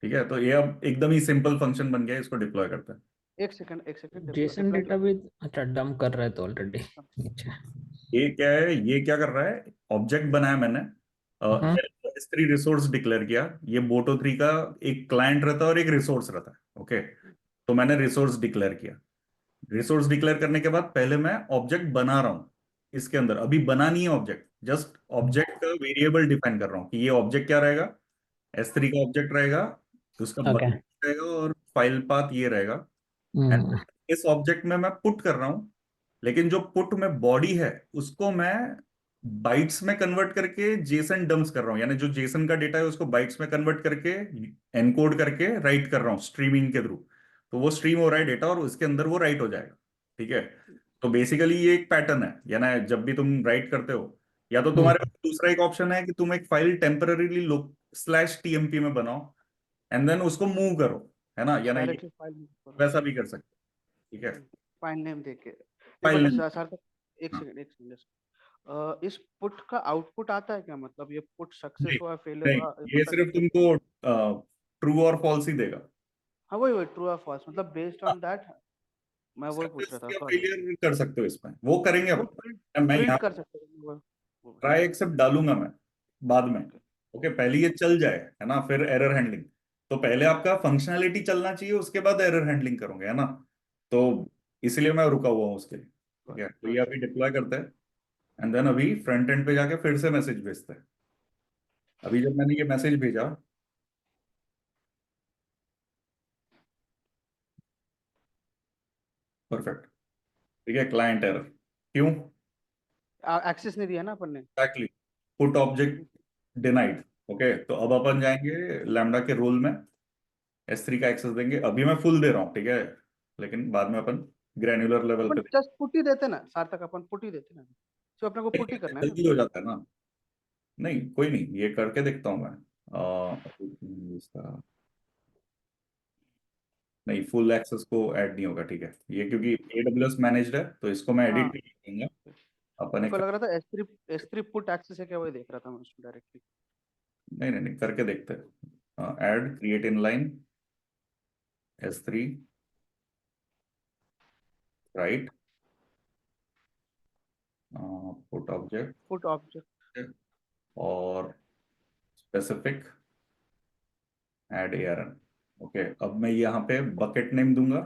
ठीक है, तो ये अब एकदम ही सिंपल फंक्शन बन गया है, इसको डिप्लॉय करते हैं। एक सेकंड जेसन डिप्लॉय डेटाबेस अच्छा डंप कर रहा है तो ऑलरेडी। अच्छा। ये क्या है, ये क्या कर रहा है, ऑब्जेक्ट बनाया मैंने, हाँ। S3 रिसोर्स डिक्लेयर किया। ये Boto3 का एक क्लाइंट रहता है और एक रिसोर्स रहता है। ओके। तो मैंने रिसोर्स डिक्लेयर किया। रिसोर्स डिक्लेयर करने के बाद पहले मैं ऑब्जेक्ट बना रहा हूँ इसके अंदर। अभी बना नहीं है ऑब्जेक्ट, जस्ट ऑब्जेक्ट का वेरिएबल डिफाइन कर रहा हूँ कि ये ऑब्जेक्ट क्या रहेगा। S3 का ऑब्जेक्ट रहेगा, उसका ओके। बकेट रहेगा और फाइल पाथ ये रहेगा। एंड हम्म। इस ऑब्जेक्ट में मैं पुट कर रहा हूँ, लेकिन जो पुट में बॉडी है उसको मैं बाइट्स में कन्वर्ट करके जेसन डम्प्स कर रहा हूँ, यानी जो जेसन का डेटा है उसको बाइट्स में कन्वर्ट करके एनकोड करके राइट कर रहा हूँ स्ट्रीमिंग के थ्रू। तो वो स्ट्रीम हो रहा है डेटा और उसके अंदर वो राइट हो जाएगा। ठीक है। तो बेसिकली ये एक पैटर्न है, यानी जब भी तुम राइट करते हो, या तो तुम्हारे पास दूसरा एक ऑप्शन है कि तुम एक फाइल टेम्पररीली लोक /tmp में बनाओ एंड देन उसको मूव करो, है ना, या ना, ये डायरेक्टली फाइल। वैसा भी कर सकते हो। ठीक है। फाइल नेम देके नहीं, फाइल बट नेम। सर तक एक सेकंड इस पुट का आउटपुट आता है क्या? मतलब ये पुट सक्सेस नहीं, हुआ फेलियर नहीं, हुआ ये ये पता सिर्फ कैसे चलेगा? तुमको ट्रू और फॉल्स ही देगा। हाँ वही वही ट्रू और फॉल्स, मतलब बेस्ड ऑन दैट। मैं वही पूछ सक्सेस रहा था, या गॉट इट। फेलियर कर सकते हो इसमें, वो करेंगे वो अपन। मैं प्रिंट यहाँ कर सकते हैं वो। ट्राई एक्सेप्ट डालूंगा मैं बाद में। ओके। ओके, पहले ये चल जाए, है ना, फिर एरर हैंडलिंग। तो पहले आपका फंक्शनैलिटी चलना चाहिए, उसके बाद एरर हैंडलिंग करोगे, है ना। तो इसलिए मैं रुका हुआ हूँ उसके लिए। ठीक गॉट है, इट, तो नो ये इशू। अभी डिप्लॉय करते हैं एंड देन अभी फ्रंट एंड पे जाके फिर से मैसेज भेजते हैं। अभी जब मैंने ये मैसेज भेजा, परफेक्ट। ठीक है, क्लाइंट एरर क्यों? एक्सेस नहीं दिया ना अपन ने। Exactly, put object denied. Okay, तो अब अपन जाएंगे लैम्डा के रोल में, S3 का एक्सेस देंगे। अभी मैं फुल दे रहा हूँ, ठीक है, लेकिन बाद में अपन ग्रैन्युलर लेवल अपन पे जस्ट पुट ही देते ना सार्थक, अपन पुट ही देते ना, तो अपने को पुट ही देंगे, करना है ना। जल्दी हो जाता है ना। नहीं, कोई नहीं, ये करके देखता हूँ मैं। इसका नहीं, फुल एक्सेस को ऐड नहीं होगा, ठीक है, ये क्योंकि AWS मैनेज्ड है तो इसको मैं एडिट हाँ, नहीं करूंगा। अपन मेरे को एक, लग रहा था S3 पुट एक्सेस है क्या, वही देख रहा था मैं उसको डायरेक्टली। नहीं नहीं नहीं, करके देखते हैं। Add create in line S3 right put object put object. और स्पेसिफिक ऐड ARN। ओके, अब मैं यहाँ पे बकेट नेम दूंगा।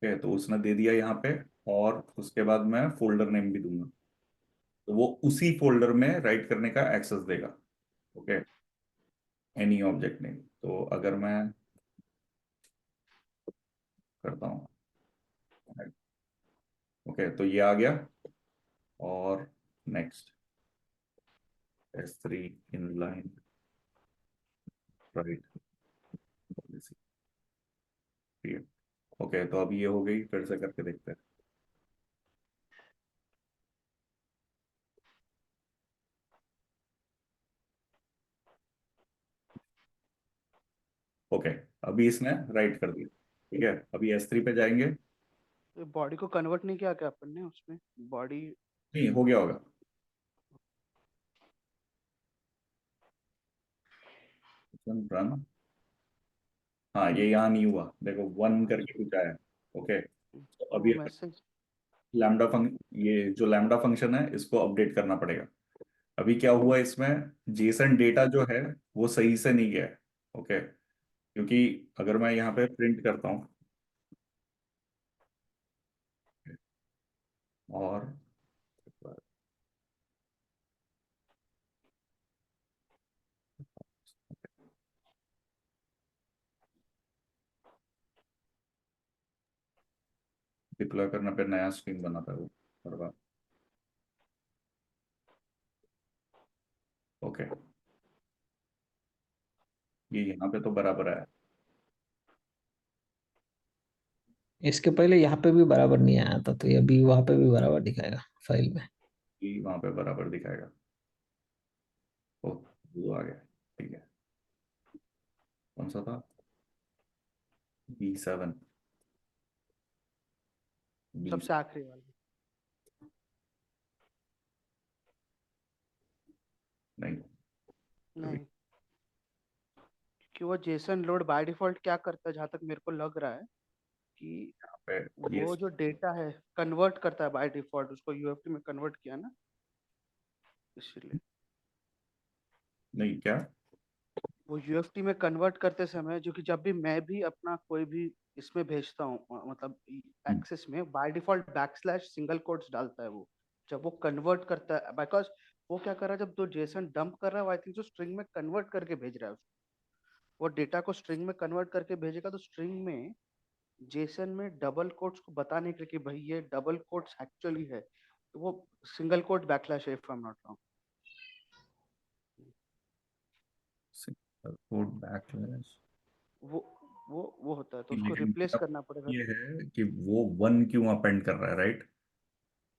ओके, तो उसने दे दिया यहाँ पे, और उसके बाद मैं फोल्डर नेम भी दूंगा, तो वो उसी फोल्डर में राइट करने का एक्सेस देगा। Okay, any object name. तो अगर मैं करता हूँ, ओके, तो ये आ गया। और next S3 in line right policy. Okay, तो अब ये हो गई, फिर से करके देखते हैं। ओके, अभी इसने राइट कर दिया। ठीक है, अभी S3 पे जाएंगे। बॉडी को कन्वर्ट नहीं किया क्या अपन ने उसमें? बॉडी। नहीं, हो गया होगा। रन। हाँ, ये यहाँ नहीं हुआ, देखो वन करके कुछ आया। ओके, तो तो वो अभी मैसेज। लैम्डा फंक्शन, ये जो लैम्डा फंक्शन है इसको अपडेट करना पड़ेगा। अभी क्या हुआ इसमें, जेसन डेटा जो है वो सही से नहीं गया है। ओके, क्योंकि अगर मैं यहाँ पे प्रिंट करता हूँ और डिप्लॉय करने पे नया स्ट्रिंग बनाता है वो हर बार। ओके, ये यहाँ पे तो बराबर है, इसके पहले यहाँ पे भी बराबर नहीं आया था, तो ये अभी वहां पे भी बराबर दिखाएगा फाइल में। ये वहां पे बराबर दिखाएगा। ओ, वो आ गया। ठीक है, कौन सा था, B7, बी सबसे आखिरी वाला। नहीं, नहीं, कि वो जेसन लोड बाय डिफॉल्ट क्या करता है, जहां तक मेरे को लग रहा है कि यहाँ पे ये वो जो डेटा है कन्वर्ट करता है बाय डिफॉल्ट, उसको यूएफटी में कन्वर्ट किया ना, इसलिए नहीं क्या, वो यूएफटी में कन्वर्ट करते समय, जो कि जब भी मैं भी अपना कोई भी इसमें भेजता हूँ, मतलब हम्म, एक्सेस में by default backslash single quotes डालता है वो, जब वो कन्वर्ट करता है, बिकॉज वो क्या कर रहा है, जब तो जेसन डंप कर रहा है, आई थिंक जो स्ट्रिंग में कन्वर्ट करके भेज रहा है उसको, वो डेटा को स्ट्रिंग में कन्वर्ट करके भेजेगा, तो स्ट्रिंग में जेसन में डबल कोट्स को बताने के लिए कि भाई ये डबल कोट्स एक्चुअली है, तो वो सिंगल कोट बैकस्लैश है, if I am not wrong. Code backlash. वो वो होता है, तो उसको लेकिन रिप्लेस मेरा करना पड़ेगा। ये है कि वो वन क्यों अपेंड कर रहा है, राइट?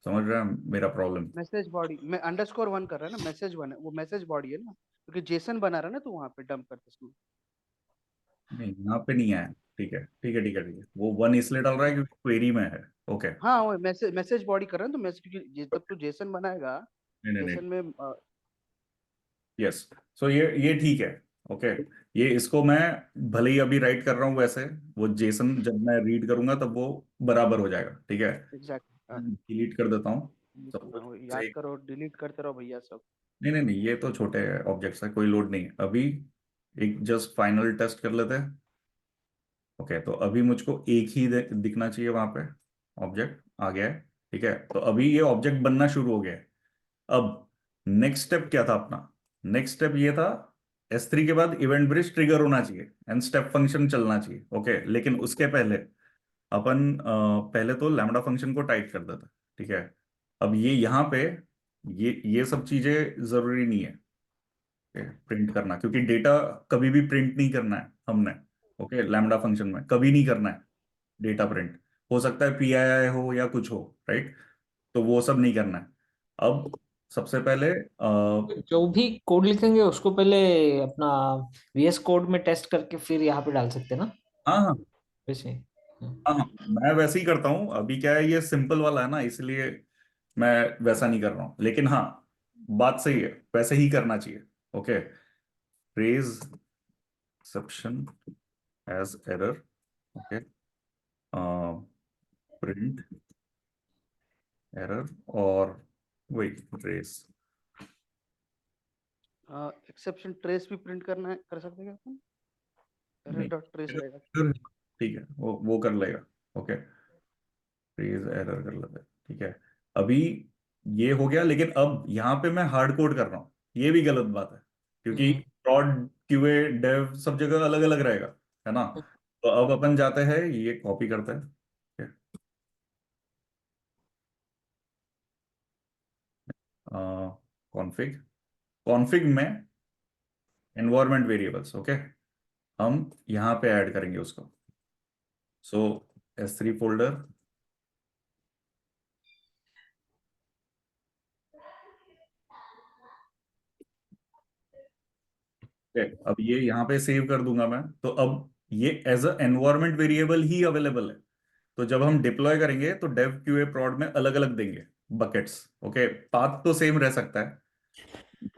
समझ रहा है मेरा प्रॉब्लम? मैसेज बॉडी में अंडरस्कोर वन कर रहा है ना, मैसेज वन है वो, मैसेज बॉडी है ना, क्योंकि जेसन बना रहा है ना, तो वहां पे डंप करते समय। नहीं, यहाँ पे नहीं आया। ठीक है, ठीक है, ठीक है, ठीक है, वो वन इसलिए डाल रहा है क्योंकि क्वेरी में है। ओके, हाँ, वो मैसेज बॉडी कर रहा है, तो मैसेज, क्योंकि जब तू जेसन बनाएगा, नहीं नहीं नहीं, जेसन में यस, सो ये ठीक है। ओके, ये इसको मैं भले ही अभी राइट कर रहा हूँ वैसे, वो जेसन जब मैं रीड करूंगा तब वो बराबर हो जाएगा। ठीक है, एग्जैक्ट, डिलीट कर देता हूँ सब कुछ याद से। करो, डिलीट करते रहो भैया सब। नहीं नहीं नहीं, ये तो छोटे ऑब्जेक्ट्स है, कोई लोड नहीं है अभी। एक जस्ट फाइनल टेस्ट कर लेते हैं। ओके, तो अभी मुझको एक ही दिखना चाहिए वहां पे, ऑब्जेक्ट आ गया है। ठीक है, तो अभी ये ऑब्जेक्ट बनना शुरू हो गया है। अब नेक्स्ट स्टेप क्या था अपना? नेक्स्ट स्टेप ये था, S3 के बाद इवेंट ब्रिज ट्रिगर होना चाहिए एंड स्टेप फंक्शन चलना चाहिए। ओके, लेकिन उसके पहले अपन पहले तो लैम्बडा फंक्शन को टाइट कर देते। ठीक है, अब ये यहाँ पे ये सब चीजें जरूरी नहीं है प्रिंट करना, क्योंकि डेटा कभी भी प्रिंट नहीं करना है हमने। ओके, लैम्बडा फंक्शन में कभी नहीं करना है डेटा प्रिंट। हो सकता है PII हो या कुछ हो, राइट? तो वो सब नहीं करना है। अब सबसे पहले जो भी कोड लिखेंगे उसको पहले अपना VS कोड में टेस्ट करके फिर यहाँ पे डाल सकते हैं ना, हाँ हाँ वैसे। हाँ हाँ, मैं वैसे ही करता हूँ। अभी क्या है, ये सिंपल वाला है ना, इसलिए मैं वैसा नहीं कर रहा हूँ, लेकिन हाँ, बात सही है, वैसे ही करना चाहिए। Okay, raise exception as error. Okay, print error और वही रेस। एक्सेप्शन ट्रेस भी प्रिंट करना है, कर सकते हैं क्या अपन? एरर नहीं, डॉट ट्रेस रहेगा। ठीक है, वो कर लेगा। ओके, रेज एरर कर लेते हैं। ठीक है, अभी ये हो गया, लेकिन अब यहाँ पे मैं हार्ड कोड कर रहा हूँ, ये भी गलत बात है, क्योंकि हम्म। प्रॉड QA डेव सब जगह अलग अलग रहेगा, है ना? तो अब अपन जाते हैं, ये कॉपी करते हैं। कॉन्फ़िग, कॉन्फ़िग में एनवायरनमेंट वेरिएबल्स। ओके, हम यहाँ पे ऐड करेंगे उसको। सो S3 फोल्डर, अब ये यहाँ पे सेव कर दूंगा मैं, तो अब ये एज अ एनवायरनमेंट वेरिएबल ही अवेलेबल है। तो जब हम डिप्लॉय करेंगे तो डेव QA prod में अलग अलग देंगे बकेट्स। ओके, पाथ तो सेम रह सकता है,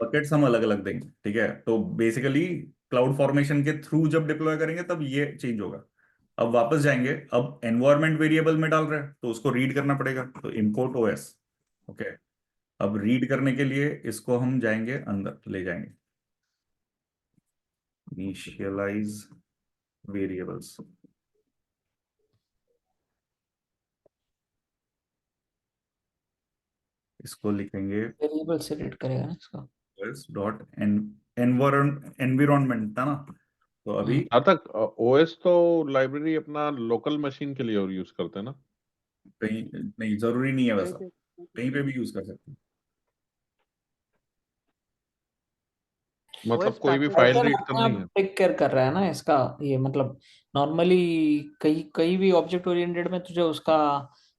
बकेट्स हम अलग अलग देंगे। ठीक है, तो बेसिकली क्लाउड फॉर्मेशन के थ्रू जब डिप्लॉय करेंगे तब ये चेंज होगा। अब वापस जाएंगे, अब एनवायरनमेंट वेरिएबल में डाल रहे हैं तो उसको रीड करना पड़ेगा, तो इम्पोर्ट OS। ओके, अब रीड करने के लिए इसको हम जाएंगे अंदर ले जाएंगे, इनिशियलाइज वेरिएबल्स, इसको लिखेंगे वेरिएबल से रीड करेगा ना इसको। डॉट एनवायरमेंट था ना, तो अभी हाँ तक ओएस तो लाइब्रेरी अपना लोकल मशीन के लिए और यूज करते हैं ना। कहीं नहीं, जरूरी नहीं है कहीं वैसा, पे कहीं पे भी यूज कर सकते हैं। मतलब ओएस कोई भी पैकेज फाइल पाइथन रीड अपने करनी आप है। टेक केयर कर रहा है ना इसका, ये मतलब नॉर्मली कहीं कहीं भी ऑब्जेक्ट ओरिएंटेड में तुझे उसका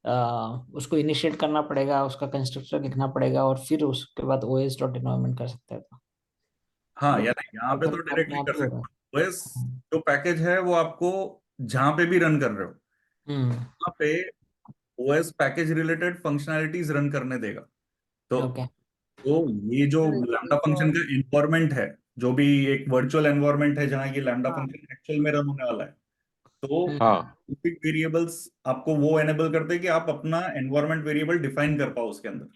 उसको इनिशिएट करना पड़ेगा, उसका कंस्ट्रक्टर लिखना पड़ेगा और फिर उसके बाद ओएस डॉट एनवायरनमेंट कर सकते हैं। तो हाँ, या मतलब नहीं, यहाँ पे पाइथन तो में अपने डायरेक्टली आप कर ही हो सकते रहा हो। बस है। जो पैकेज है वो आपको जहां पे भी रन कर रहे हो हम्म। वहां पे OS package related functionalities run करने देगा। तो ओके। तो ये जो नहीं, लैम्डा एक फंक्शन और का एनवायरमेंट है, जो भी एक वर्चुअल एनवायरमेंट है जहां ये लैम्डा हाँ फंक्शन एक्चुअल में रन होने वाला है, तो हाँ। स्पेसिफिक वेरिएबल्स आपको वो एनेबल करते हैं कि आप अपना एनवायरमेंट वेरिएबल डिफाइन कर पाओ उसके अंदर।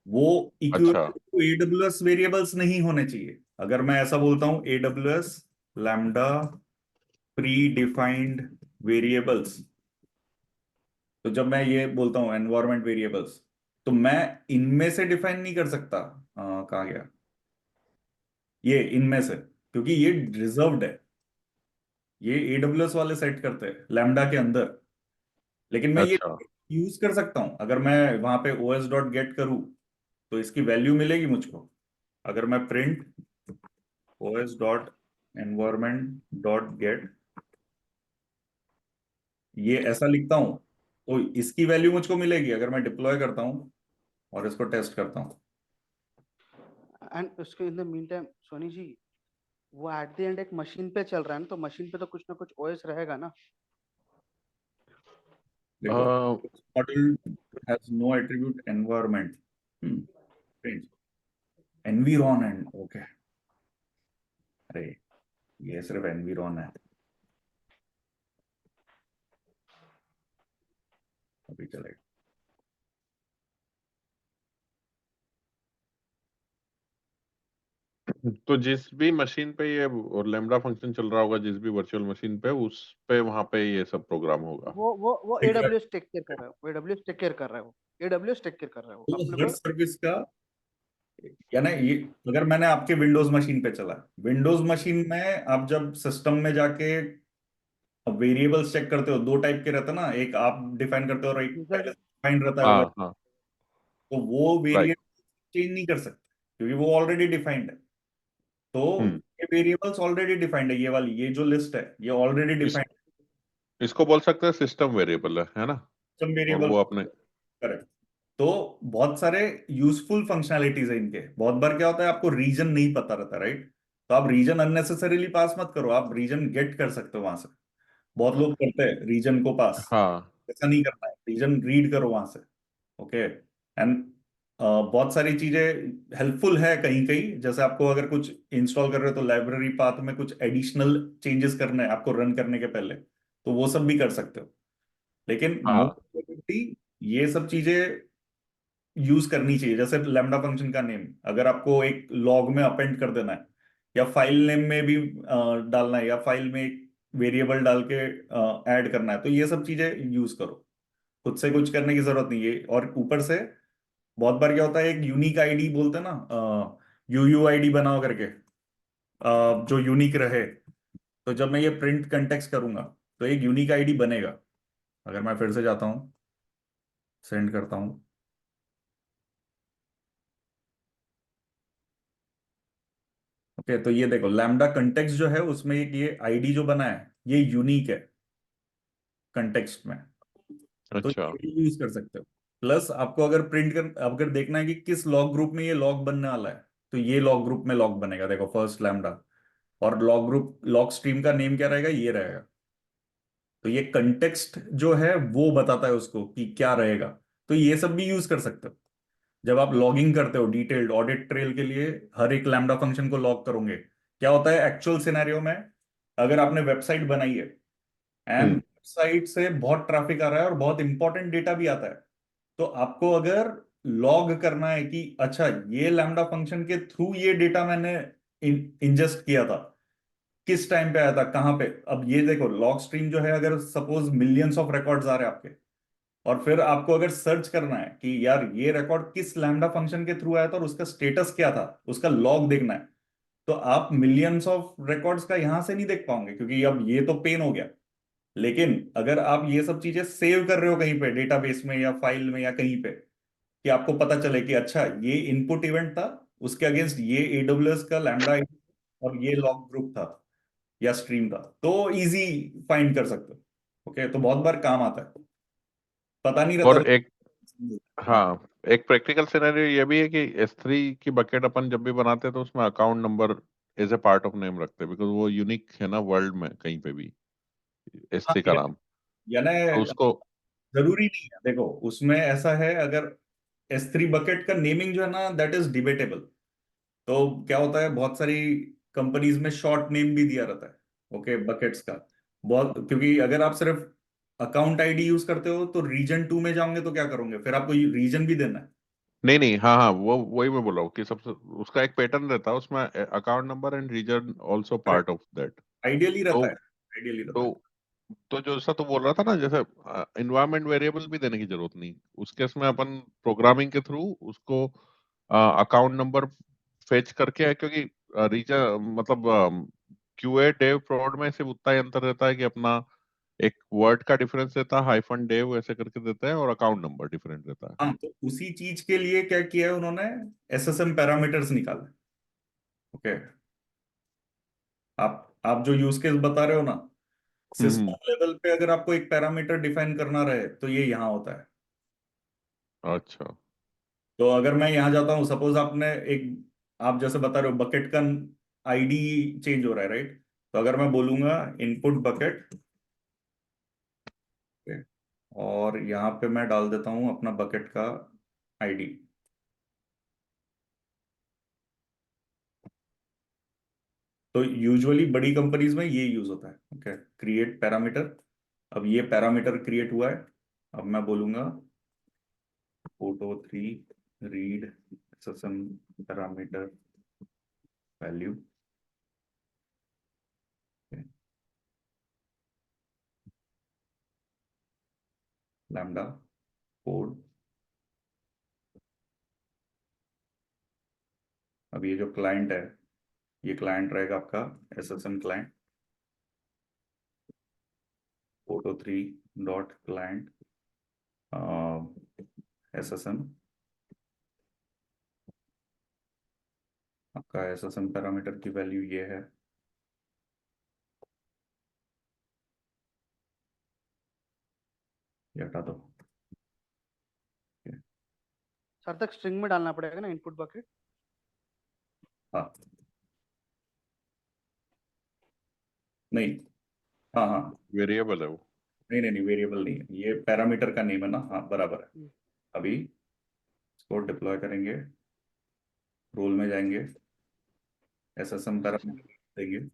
वो अच्छा। इक्विवेलेंट टू एडब्ल्यूएस वेरिएबल्स नहीं होने चाहिए। अगर मैं ऐसा बोलता हूं AWS lambda pre defined variables, तो जब मैं ये बोलता हूं एनवायरमेंट वेरिएबल्स, तो मैं इनमें से डिफाइन नहीं कर सकता। कहाँ गया ये इनमें से, क्योंकि ये रिजर्व्ड है, ये एडब्ल्यूएस वाले सेट करते हैं लैम्डा के अंदर। लेकिन मैं ये अच्छा। यूज कर सकता हूं, अगर मैं वहां पे ओएस डॉट गेट करूं तो इसकी वैल्यू मिलेगी मुझको। अगर मैं print OS dot environment dot gate ये ऐसा लिखता हूं तो इसकी वैल्यू मुझको मिलेगी अगर मैं डिप्लॉय करता हूं और इसको टेस्ट करता हूं। एंड उसके in the mean time Soni ji, वो एट द एंड एक मशीन पे चल रहा है ना, तो मशीन पे तो कुछ ना कुछ ओएस रहेगा ना। देखो, model has no attribute environment, print environ and okay, अरे ये सिर्फ एनवीरॉन है, अभी चलेगा। तो जिस भी मशीन पे ये लैम्डा फंक्शन चल रहा होगा, जिस भी वर्चुअल मशीन पे, उस पे वहां पे ये सब प्रोग्राम होगा। वो एडब्ल्यूएस टेक केयर कर रहा है, वो एडब्ल्यूएस टेक केयर कर रहा है, वो एडब्ल्यूएस टेक केयर कर रहा है, वो तो अपने हर को। सर्विस का, या ना ये, अगर मैंने आपके विंडोज मशीन पे चला, विंडोज मशीन में आप जब सिस्टम में जाके वेरिएबल्स चेक करते हो, दो टाइप के रहते हैं ना, एक आप डिफाइन करते हो और एक यूजर। पहले से डिफाइंड रहता है वो, हाँ हाँ। तो वो राइट। वेरिएबल चेंज नहीं कर सकते क्योंकि वो ऑलरेडी डिफाइंड है। तो हम्म। ये वेरिएबल्स ऑलरेडी डिफाइंड है, ये वाली ये जो लिस्ट है ये ऑलरेडी इस डिफाइंड इसको बोल सकते हैं सिस्टम वेरिएबल है ना। सिस्टम और वेरिएबल। वो अपने। करेक्ट। तो बहुत सारे यूजफुल फंक्शनैलिटीज है इनके। बहुत बार क्या होता है आपको रीजन नहीं पता रहता, राइट? तो आप रीजन अननेसेसरीली पास मत करो, आप रीजन गेट कर सकते हो वहां से। बहुत लोग करते हैं रीजन को पास, हाँ ऐसा नहीं करना है, रीजन रीड करो वहां से। ओके। एंड बहुत सारी चीजें हेल्पफुल है कहीं कहीं, जैसे आपको अगर कुछ इंस्टॉल कर रहे हो तो लाइब्रेरी पाथ में कुछ एडिशनल चेंजेस करने हैं आपको रन करने के पहले, तो वो सब भी कर सकते हो। लेकिन हाँ। मोस्टली ये सब चीजें यूज करनी चाहिए। जैसे लैम्डा फंक्शन का नेम अगर आपको एक लॉग में अपेंड कर देना है, या फाइल नेम में भी डालना है, या फाइल में एक वेरिएबल डाल के ऐड करना है, तो ये सब चीजें यूज करो। खुद से कुछ करने की जरूरत नहीं है। और ऊपर से बहुत बार क्या होता है, एक यूनिक आईडी बोलते हैं ना, यूयूआईडी बनाओ करके, जो यूनिक रहे। तो जब मैं ये प्रिंट कंटेक्स्ट करूंगा तो एक यूनिक आईडी बनेगा। अगर मैं फिर से जाता हूँ, सेंड करता हूँ, ओके, तो ये देखो लैम्डा कंटेक्स्ट जो है उसमें एक ये आईडी जो बना है ये यूनिक है कंटेक्स्ट में, तो अच्छा। ये भी यूज कर सकते हो। प्लस आपको अगर प्रिंट कर, अगर देखना है कि किस लॉग ग्रुप में ये लॉग बनने वाला है, तो ये लॉग ग्रुप में लॉग बनेगा, देखो फर्स्ट लैम्डा। और लॉग ग्रुप लॉग स्ट्रीम का नेम क्या रहेगा, ये रहेगा। तो ये कंटेक्स्ट जो है वो बताता है उसको कि क्या रहेगा। तो ये सब भी यूज कर सकते हो जब आप लॉगिंग करते हो, डिटेल्ड ऑडिट ट्रेल के लिए हर एक लैम्डा फंक्शन को लॉग करोगे। क्या होता है एक्चुअल सिनेरियो में, अगर आपने वेबसाइट बनाई है एंड हम्म। वेबसाइट से बहुत ट्रैफिक आ रहा है और बहुत इंपॉर्टेंट डेटा भी आता है, तो आपको अगर लॉग करना है कि अच्छा ये लैम्डा फंक्शन के थ्रू ये डेटा मैंने इंजेस्ट किया था, किस टाइम पे आया था, कहाँ पे। अब ये देखो लॉग स्ट्रीम जो है, अगर सपोज मिलियंस ऑफ रिकॉर्ड्स आ रहे हैं आपके, और फिर आपको अगर सर्च करना है कि यार ये रिकॉर्ड किस लैम्डा फंक्शन के थ्रू आया था और उसका स्टेटस क्या था, उसका लॉग देखना है, तो आप मिलियंस ऑफ रिकॉर्ड्स का यहां से नहीं देख पाओगे, क्योंकि अब ये तो पेन हो गया। लेकिन अगर आप ये सब चीजें सेव कर रहे हो कहीं पे डेटाबेस में या फाइल में या कहीं पे, कि आपको पता चले कि अच्छा ये इनपुट इवेंट था, उसके अगेंस्ट ये एडब्ल्यूएस का लैम्डा और ये लॉग ग्रुप था या स्ट्रीम था, तो इजी फाइंड कर सकते हो। ओके, तो बहुत बार काम आता है, पता नहीं रहता और एक, तो। हाँ हाँ, एक प्रैक्टिकल सिनेरियो ये भी है कि S3 की बकेट अपन जब भी बनाते हैं तो उसमें account number as a part of name रखते हैं, बिकॉज वो यूनिक है ना वर्ल्ड में कहीं पे भी हाँ, S3 का नाम। यानी तो उसको, जरूरी नहीं है, देखो उसमें ऐसा है, अगर S3 बकेट का नेमिंग जो है ना, दैट इज डिबेटेबल। तो क्या होता है, बहुत सारी कंपनीज में शॉर्ट नेम भी दिया रहता है ओके बकेट्स का। बहुत, क्योंकि अगर आप सिर्फ अकाउंट आईडी यूज करते हो तो रीजन 2 में जाओगे तो क्या करोगे, फिर आपको रीजन भी देना है। नहीं नहीं, हाँ हाँ, वो वही मैं बोल रहा हूँ कि सबसे उसका एक पैटर्न रहता है उसमें, account number and region also part of that. Ideally रहता तो है, आइडियली रहता है। तो तो जो जैसा तो बोल रहा था ना, जैसे इन्वायरमेंट वेरिएबल भी देने की जरूरत नहीं, उसके इसमें अपन प्रोग्रामिंग के थ्रू उसको अकाउंट नंबर फेच करके है, क्योंकि रीजन मतलब क्यूए डेव प्रोड में सिर्फ उतना ही अंतर रहता है कि अपना एक वर्ड का डिफरेंस रहता है, हाइफन डेव ऐसे करके देता है, और अकाउंट नंबर डिफरेंट रहता है। हाँ, तो उसी चीज के लिए क्या किया है उन्होंने, एसएसएम पैरामीटर्स निकाले। ओके, आप जो यूज केस बता रहे हो ना, हम्म। सिस्टम लेवल पे अगर आपको एक पैरामीटर डिफाइन करना रहे तो ये यहाँ होता है। अच्छा। तो अगर मैं यहाँ जाता हूँ, सपोज आपने एक, आप जैसे बता रहे हो बकेट का आईडी चेंज हो रहा है, राइट। तो अगर मैं बोलूंगा इनपुट बकेट, और यहाँ पे मैं डाल देता हूँ अपना बकेट का आईडी, तो यूजुअली बड़ी कंपनीज में ये यूज होता है। Okay, create parameter. अब ये पैरामीटर क्रिएट हुआ है, अब मैं बोलूंगा photo 3 read SSM parameter value. Lambda code. अब ये जो क्लाइंट है, ये क्लाइंट रहेगा आपका SSM client, photo 3 dot client SSM. आपका एसएसएम पैरामीटर की वैल्यू ये है। ये हटा दो। सर तक स्ट्रिंग में डालना पड़ेगा ना इनपुट बकेट? हाँ, नहीं, हाँ हाँ, वेरिएबल है वो। नहीं नहीं नहीं, वेरिएबल नहीं है, ये पैरामीटर का नेम है ना। हाँ बराबर है। अभी इसको डिप्लॉय करेंगे, रोल में जाएंगे, एसएसएम SSM। पैरामीटर देंगे।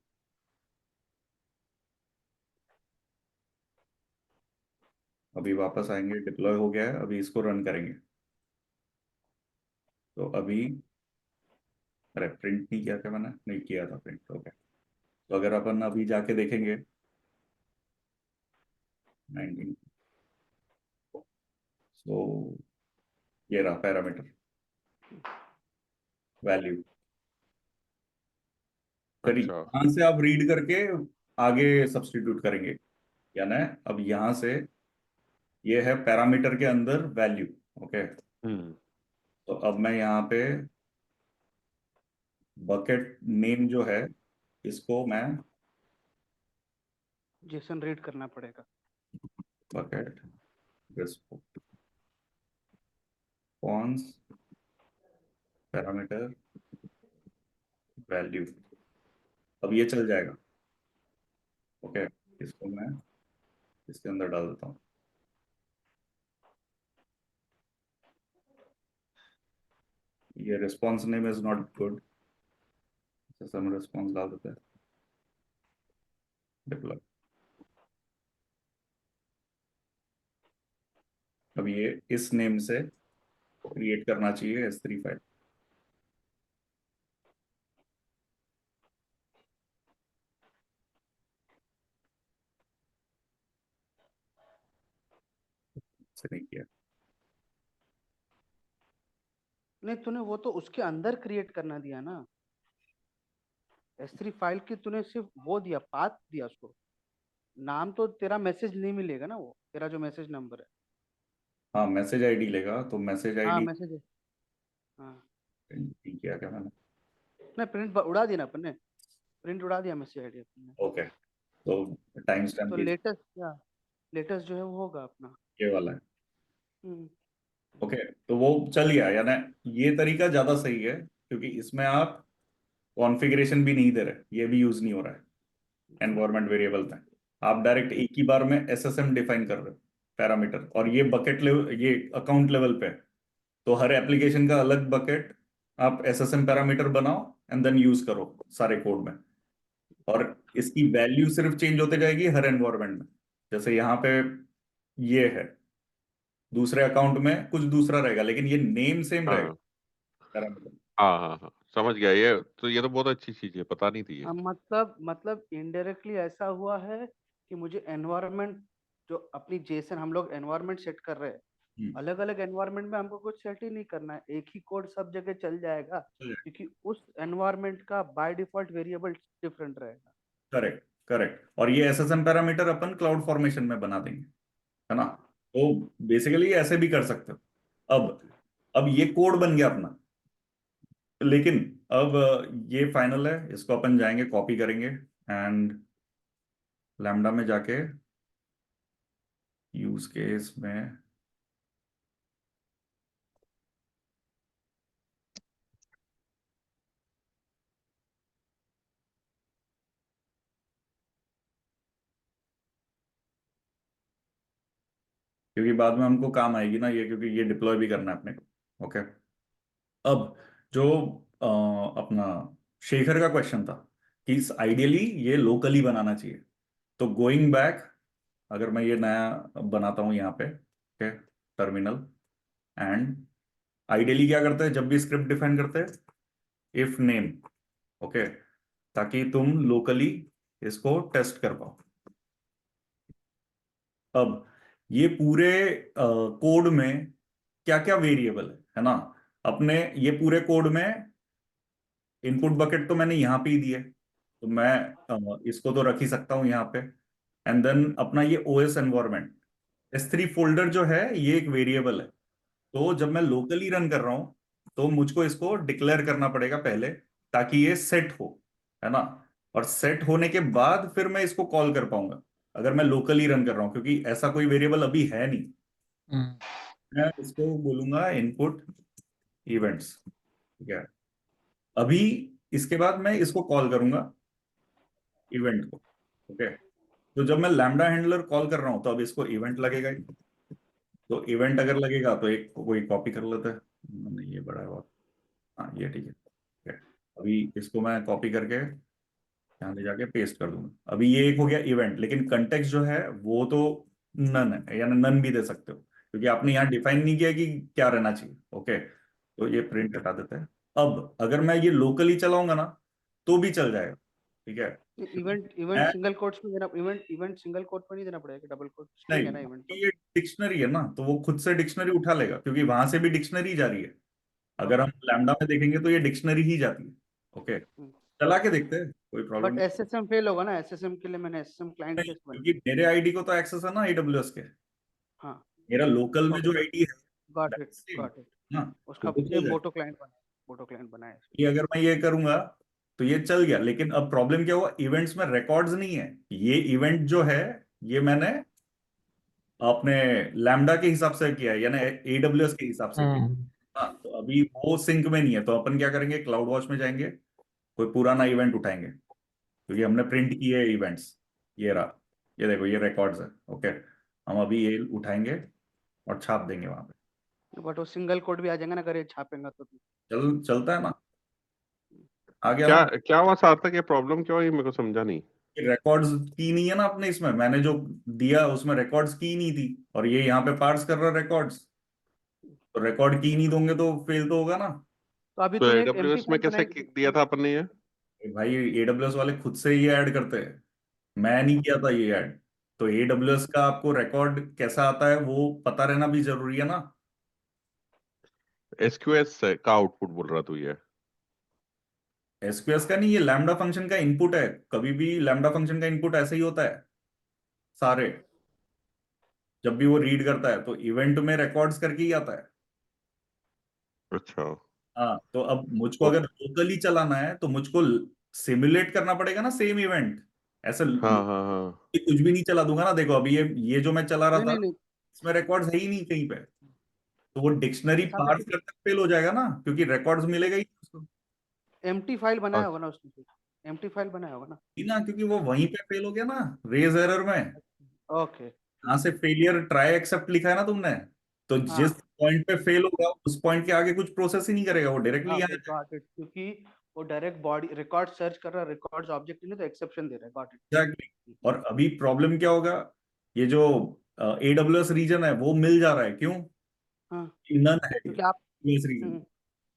अभी वापस आएंगे, डिप्लॉय हो गया है, अभी इसको रन करेंगे। तो अभी, अरे प्रिंट नहीं किया क्या मैंने, नहीं किया था प्रिंट। ओके, तो अगर अपन अभी जाके देखेंगे 19, तो ये रहा पैरामीटर वैल्यू। फिर अच्छा। यहाँ से आप रीड करके आगे सब्स्टिट्यूट करेंगे, यानी अब यहाँ से ये है पैरामीटर के अंदर वैल्यू। ओके, हम्म। तो अब मैं यहाँ पे बकेट नेम जो है, इसको मैं जेसन रीड करना पड़ेगा। बकेट रिस्पॉन्स पैरामीटर वैल्यू, अब ये चल जाएगा। ओके, इसको मैं इसके अंदर डाल देता हूँ। ये response name is not good, हम रिस्पॉन्स डाल देते हैं, डिप्लॉय। अब ये इस नेम से क्रिएट करना चाहिए S3 फाइल। से नहीं किया। नहीं, तूने वो तो उसके अंदर क्रिएट करना दिया ना, S3 फाइल की तूने सिर्फ वो दिया, पाथ दिया उसको, नाम तो तेरा मैसेज नहीं मिलेगा ना, वो तेरा जो मैसेज नंबर है। हाँ, मैसेज आईडी लेगा, तो मैसेज हाँ आईडी मैसेज है, हाँ। किया क्या मैंने? नहीं, प्रिंट उड़ा दिया ना अपन ने, प्रिंट उड़ा दिया मैसेज आईडी अपन ने। ओके, तो टाइम तो स्टैम्प लेटेस्ट क्या, लेटेस्ट जो है वो होगा अपना। ये वाला है। हम्म। ओके, तो वो चल गया, यानी ये तरीका ज्यादा सही है, क्योंकि इसमें आप कॉन्फ़िगरेशन भी नहीं दे रहे, ये भी यूज नहीं हो रहा है एनवायरमेंट वेरिएबल में। आप डायरेक्ट एक ही बार में एसएसएम डिफाइन कर रहे हो पैरामीटर, और ये बकेट लेवल, ये अकाउंट लेवल पे है। तो हर एप्लीकेशन का अलग बकेट आप एसएसएम पैरामीटर बनाओ एंड देन यूज करो सारे कोड में, और इसकी वैल्यू सिर्फ चेंज होते जाएगी हर एनवायरमेंट में। जैसे यहाँ पे ये है, दूसरे अकाउंट में कुछ दूसरा रहेगा, लेकिन ये नेम सेम रहेगा हाँ पैरामीटर। हाँ हाँ हाँ, समझ गया। ये तो बहुत अच्छी चीज है, पता नहीं थी ये। मतलब इनडायरेक्टली ऐसा हुआ है कि मुझे एनवायरनमेंट, जो अपनी जेसन हम लोग एनवायरनमेंट सेट कर रहे हैं, अलग अलग एनवायरनमेंट में हमको कुछ सेट ही नहीं करना है, एक ही कोड सब जगह चल जाएगा, क्योंकि उस एनवायरनमेंट का बाय डिफॉल्ट वेरिएबल डिफरेंट रहेगा। Correct, correct. और ये एसएसएम पैरामीटर अपन क्लाउड फॉर्मेशन में बना देंगे, है ना? तो बेसिकली ऐसे भी कर सकते हो। अब ये कोड बन गया अपना, लेकिन अब ये फाइनल है, इसको अपन जाएंगे कॉपी करेंगे एंड लैम्डा में जाके यूज केस में क्योंकि बाद में हमको काम आएगी ना ये, क्योंकि ये डिप्लॉय भी करना है अपने को। ओके, अब जो अपना शेखर का क्वेश्चन था कि आइडियली ये लोकली बनाना चाहिए, तो गोइंग बैक, अगर मैं ये नया बनाता हूं यहाँ पे, ओके, टर्मिनल, एंड आइडियली क्या करते हैं जब भी स्क्रिप्ट डिफाइन करते हैं, इफ नेम, ओके, ताकि तुम लोकली इसको टेस्ट कर पाओ। अब ये पूरे कोड में क्या क्या वेरिएबल है ना, अपने ये पूरे कोड में इनपुट बकेट तो मैंने यहाँ पे ही दिया है, तो मैं इसको तो रख ही सकता हूँ यहाँ पे। एंड देन अपना ये ओएस एनवायरनमेंट, S3 फोल्डर जो है ये एक वेरिएबल है, तो जब मैं लोकली रन कर रहा हूँ तो मुझको इसको डिक्लेयर करना पड़ेगा पहले, ताकि ये सेट हो, है ना? और सेट होने के बाद फिर मैं इसको कॉल कर पाऊंगा, अगर मैं लोकली रन कर रहा हूँ, क्योंकि ऐसा कोई वेरिएबल अभी है नहीं। हम्म। मैं इसको बोलूंगा इनपुट इवेंट्स, ठीक है? अभी इसके बाद मैं इसको कॉल करूंगा इवेंट को, ओके। तो जब मैं लैम्डा हैंडलर कॉल कर रहा हूं तो अब इसको इवेंट लगेगा ही। तो इवेंट अगर लगेगा तो एक कोई कॉपी कर लेता है, नहीं ये बड़ा है बहुत, हाँ ये ठीक है, ठीक है। अभी इसको मैं कॉपी करके यहाँ ले जाके पेस्ट कर दूंगा। अभी ये एक हो गया इवेंट, लेकिन कंटेक्स्ट जो है वो तो नन है, यानी नन भी दे सकते हो, क्योंकि आपने यहाँ डिफाइन नहीं किया कि क्या रहना चाहिए। ओके, तो ये प्रिंट हटा देते हैं। अब अगर मैं ये लोकली चलाऊंगा ना तो भी चल जाएगा, ठीक है? इवेंट इवेंट मैं सिंगल कोट्स में देना, इवेंट इवेंट सिंगल कोट में नहीं देना पड़ेगा, डबल कोट स्ट्रिंग है नहीं, ना इवेंट तो। ये डिक्शनरी है ना, तो वो खुद से डिक्शनरी उठा लेगा, क्योंकि वहां से भी डिक्शनरी जा रही है। अगर हम ओके। लैम्डा में देखेंगे तो ये डिक्शनरी ही जाती है। ओके, चला के देखते हैं, कोई प्रॉब्लम बट नहीं। एसएसएम फेल होगा ना, एसएसएम के लिए मैंने एसएसएम क्लाइंट नहीं, टेस्ट बनाया। क्योंकि मेरे आईडी को तो एक्सेस है ना AWS के, हाँ। मेरा लोकल में जो ओके, आईडी है got it, that's same, got it. ना, तो उसका वो चल सेम जाएगा। बोटो क्लाइंट बनाया, बोटो क्लाइंट बनाया है। कि अगर मैं ये करूंगा तो ये चल गया, लेकिन अब प्रॉब्लम क्या हुआ, इवेंट्स में रिकॉर्ड्स नहीं है। ये इवेंट जो है ये मैंने अपने लैम्डा के हिसाब से किया है, यानी AWS के हिसाब से किया। हम्म। हाँ, तो अभी वो सिंक में नहीं है, तो अपन क्या करेंगे, क्लाउड वॉच में जाएंगे, कोई पुराना इवेंट उठाएंगे, क्योंकि हमने प्रिंट किए हैं इवेंट्स, ये रहा, ये देखो ये रिकॉर्ड्स है। ओके, हम अभी ये उठाएंगे और छाप देंगे वहां पे। बट वो सिंगल कोड भी आ जाएगा ना, अगर ये छापेंगे तो। चलता है ना, आ गया क्या ना? क्या हुआ सार्थक, ये प्रॉब्लम क्यों हुई, मेरे को समझा नहीं। रिकॉर्ड्स की नहीं है ना अपने इसमें, मैंने जो दिया उसमें रिकॉर्ड्स की नहीं थी, और ये यहाँ पे पार्स कर रहा है रिकॉर्ड्स, तो रिकॉर्ड की नहीं दोगे तो फेल तो होगा ना। तो अभी तो तूने एक एम्प्टी एडब्ल्यूएस में फाइल कैसे बनाई। दिया था अपन ने ये? भाई एडब्ल्यूएस वाले खुद से ये ऐड करते हैं, मैं नहीं किया था ये ऐड। तो एडब्ल्यूएस का आपको रिकॉर्ड कैसा आता है वो पता रहना भी जरूरी है ना। एसक्यूएस का आउटपुट बोल रहा तू ये? एसक्यूएस का नहीं, ये लैम्डा फंक्शन का इनपुट है। कभी भी लैम्डा फंक्शन का इनपुट ऐसा ही होता है सारे। जब भी वो रीड करता है तो इवेंट में रिकॉर्ड्स करके ही आता है। अच्छा। हाँ, तो अब मुझको ओ, अगर लोकली चलाना है तो मुझको सिमुलेट करना पड़ेगा ना सेम इवेंट। ऐसे हाँ हाँ हाँ। कुछ भी नहीं चला दूंगा ना। देखो अभी ये जो मैं चला रहा नहीं था नहीं नहीं। इसमें रिकॉर्ड्स है ही नहीं कहीं पे। तो वो डिक्शनरी सागर पार्स करके फेल हो जाएगा ना, क्योंकि रिकॉर्ड्स मिलेगा ही नहीं उसको। एम्प्टी फाइल बनाया अ- होगा ना उसने, एम्प्टी फाइल बनाया होगा ना। ही ना, क्योंकि वो वहीं पे फेल हो गया ना, रेज एरर में। ओके। यहाँ से फेलियर ट्राई एक्सेप्ट लिखा है ना तुमने, तो जिस हाँ पॉइंट पे फेल होगा उस पॉइंट के आगे कुछ प्रोसेस ही नहीं करेगा, वो डायरेक्टली हाँ, यहाँ। गॉट इट, क्योंकि वो डायरेक्ट बॉडी रिकॉर्ड सर्च कर रहा है, रिकॉर्ड्स ऑब्जेक्ट नहीं तो एक्सेप्शन दे रहा है। Got exactly. इट। और अभी प्रॉब्लम क्या होगा, ये जो AWS रीजन है वो मिल जा रहा है, क्यों? हाँ, नन है क्योंकि आप AWS रीजन, हम्म,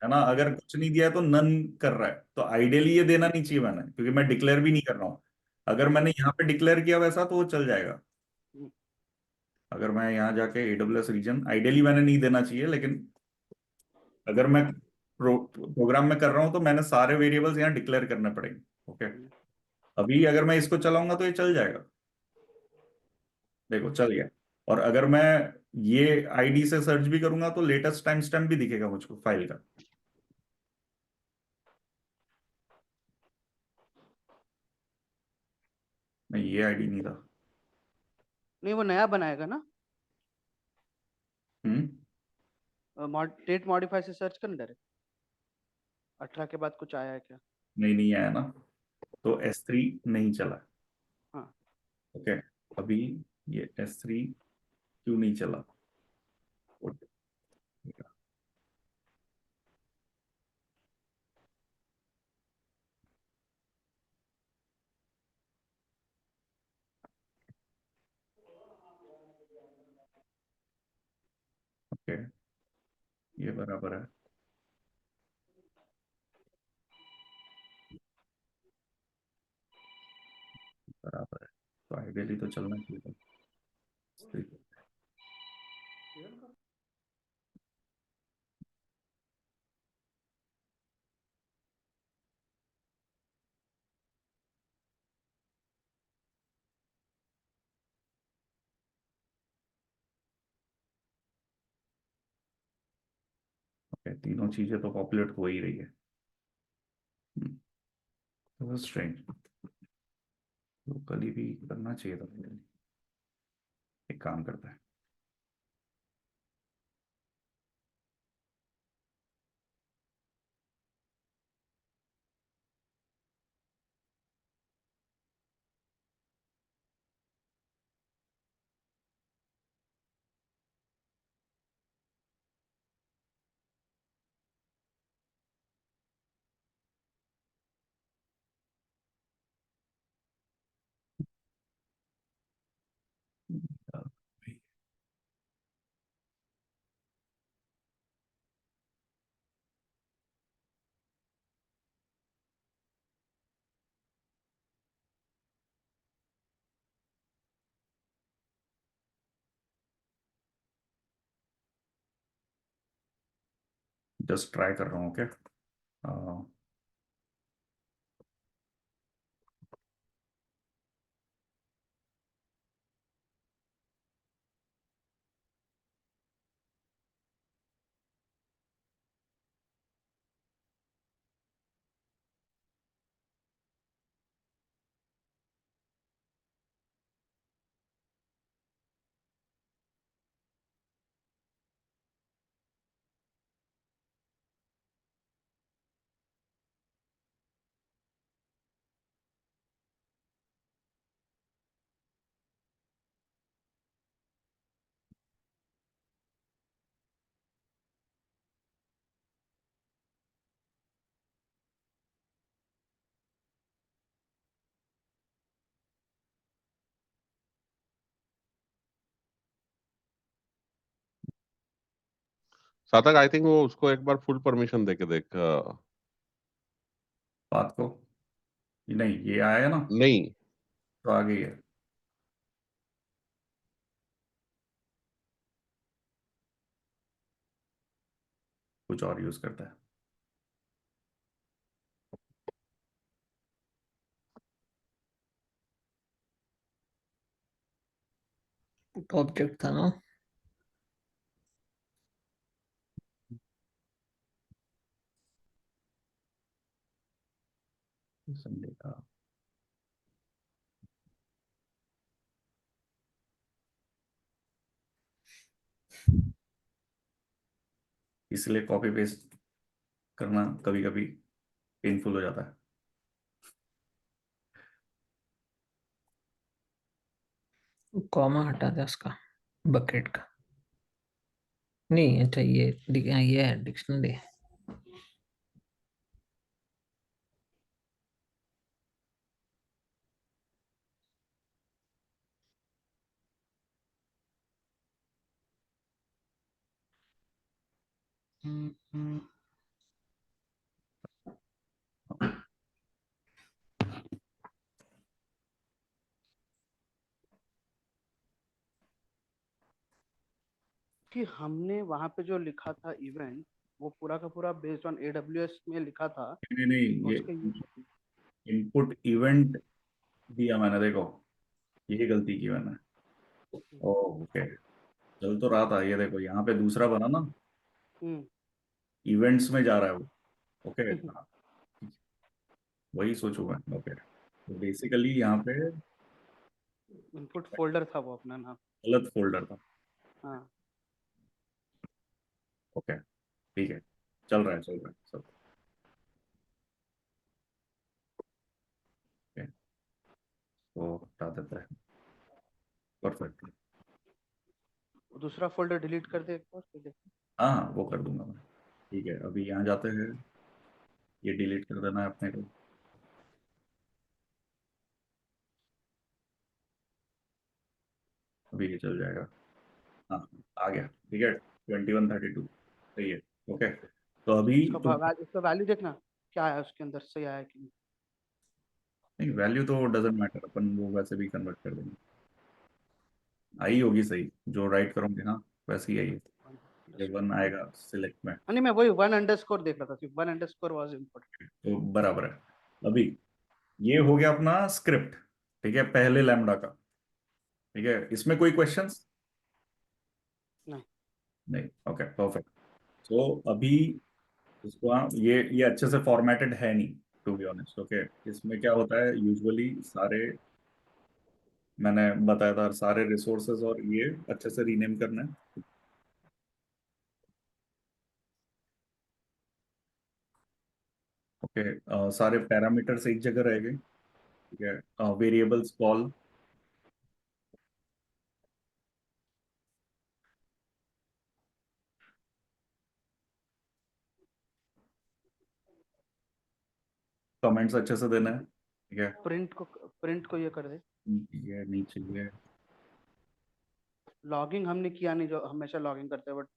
है ना। अगर कुछ नहीं दिया है तो नन कर रहा है, तो आइडियली ये देना नहीं चाहिए मैंने, क्योंकि मैं डिक्लेयर भी नहीं कर रहा हूँ। अगर मैंने यहाँ पे डिक्लेयर किया वैसा तो वो चल जाएगा। हम्म, अगर मैं यहाँ जाके AWS रीजन आइडियली मैंने नहीं देना चाहिए, लेकिन अगर मैं प्रोग्राम में कर रहा हूँ तो मैंने सारे वेरिएबल्स यहाँ डिक्लेयर करने पड़ेंगे। ओके। हम्म, अभी अगर मैं इसको चलाऊंगा तो ये चल जाएगा। देखो चल गया। और अगर मैं ये आईडी से सर्च भी करूंगा तो लेटेस्ट टाइम स्टैम्प भी दिखेगा मुझको फाइल का। नहीं, ये आईडी नहीं था। नहीं वो नया बनाएगा ना। हम्म। डेट मॉडिफाई से सर्च करना डायरेक्ट, 18 के बाद कुछ आया है क्या। नहीं, नहीं आया ना, तो S3 नहीं चला। हाँ, ओके। अभी ये S3 क्यों नहीं चला? ओके, ये बराबर है। बराबर है, तो आइडियली तो चलना चाहिए था। ओके, तीनों चीजें तो पॉपुलेट हो ही रही है। तो स्ट्रेंज, लोकली भी करना चाहिए था मुझे। एक काम करता है। जस्ट ट्राई कर रहा हूँ, ओके। सार्थक आई थिंक वो उसको एक बार फुल परमिशन देके देख बात को नहीं, ये आया ना नहीं तो आ गई है। कुछ और यूज करता है। ऑब्जेक्ट था ना। संडे का इसलिए कॉपी पेस्ट करना कभी कभी पेनफुल हो जाता है। कॉमा हटा दे उसका, बकेट का। नहीं अच्छा, ये है डिक्शनरी। कि हमने वहां पे जो लिखा था इवेंट, वो पूरा का पूरा बेस्ड ऑन AWS में लिखा था। नहीं नहीं, उसके ये इनपुट इवेंट दिया मैंने, देखो ये गलती की मैंने। ओके, चल तो रहा था, ये देखो यहाँ पे दूसरा बना ना, हम्म इवेंट्स में जा रहा है वो। ओके हाँ, वही सोचू मैं। ओके, तो बेसिकली यहाँ पे इनपुट फोल्डर था वो अपना नाम। गलत फोल्डर था। हाँ, ओके ठीक है, चल रहा है सब। ओके, तो हटा देता है। परफेक्ट। दूसरा फोल्डर डिलीट कर दे एक बार, फिर देख। हाँ वो कर दूंगा मैं। ठीक है, अभी यहाँ जाते हैं, ये डिलीट कर देना है अपने को। अभी ये चल जाएगा। हाँ आ गया, ठीक है, 2132 सही है। ओके, तो अभी तुम, उसका वैल्यू देखना क्या आया उसके अंदर, सही आया कि नहीं। नहीं वैल्यू तो डजेंट मैटर, अपन वो वैसे भी कन्वर्ट कर देंगे। आई होगी सही, जो राइट करोगे हाँ वैसे ही आई है। ये 1 आएगा सिलेक्ट में, नहीं, मैं वही 1 अंडरस्कोर देख रहा था, सिर्फ 1 अंडरस्कोर वाज इम्पोर्टेंट। तो बराबर है। अभी ये हो गया अपना स्क्रिप्ट, ठीक है, पहले लैम्डा का। ठीक है, इसमें कोई क्वेश्चंस? नहीं। नहीं, ओके परफेक्ट। तो अभी इसको ये अच्छे से फॉर्मेटेड है नहीं, टू बी ऑनेस्ट। ओके, इसमें क्या होता है यूजुअली, सारे मैंने बताया था, सारे रिसोर्सेज और ये अच्छे से रीनेम करना है। ओके, सारे पैरामीटर्स एक जगह रहेंगे। ठीक है, वेरिएबल्स कॉल, कमेंट्स अच्छे से देना है। ठीक है, प्रिंट को ये कर दे। ये नहीं चाहिए। लॉगिंग हमने किया नहीं, जो हमेशा लॉगिंग करते हैं, बट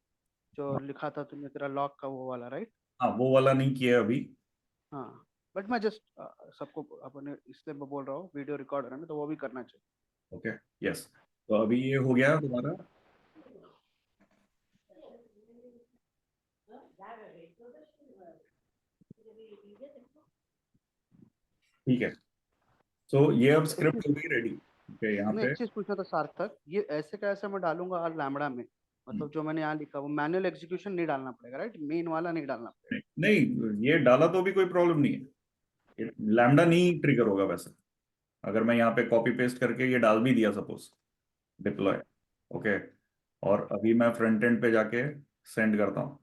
जो लिखा था तुमने तेरा लॉग का वो वाला, राइट। हाँ वो वाला नहीं किया अभी। हाँ, बट मैं जस्ट सबको अपने इसलिए मैं बोल रहा हूँ, वीडियो रिकॉर्ड हो रहा है ना, तो वो भी करना चाहिए। ओके, यस, तो अभी ये हो गया तुम्हारा। ठीक है, तो ये अब एक स्क्रिप्ट चीज हो गई रेडी। ठीक है, यहाँ मैं पे एक चीज पूछना था सार्थक, ये ऐसे कैसे मैं डालूंगा और लैम्बडा में, मतलब जो मैंने यहाँ लिखा वो मैनुअल एग्जीक्यूशन नहीं डालना पड़ेगा, राइट, मेन वाला नहीं डालना पड़ेगा। नहीं, नहीं ये डाला तो भी कोई प्रॉब्लम नहीं है, लैम्डा नहीं ट्रिगर होगा वैसे। अगर मैं यहाँ पे कॉपी पेस्ट करके ये डाल भी दिया सपोज, डिप्लॉय। ओके, और अभी मैं फ्रंट एंड पे जाके सेंड करता हूँ।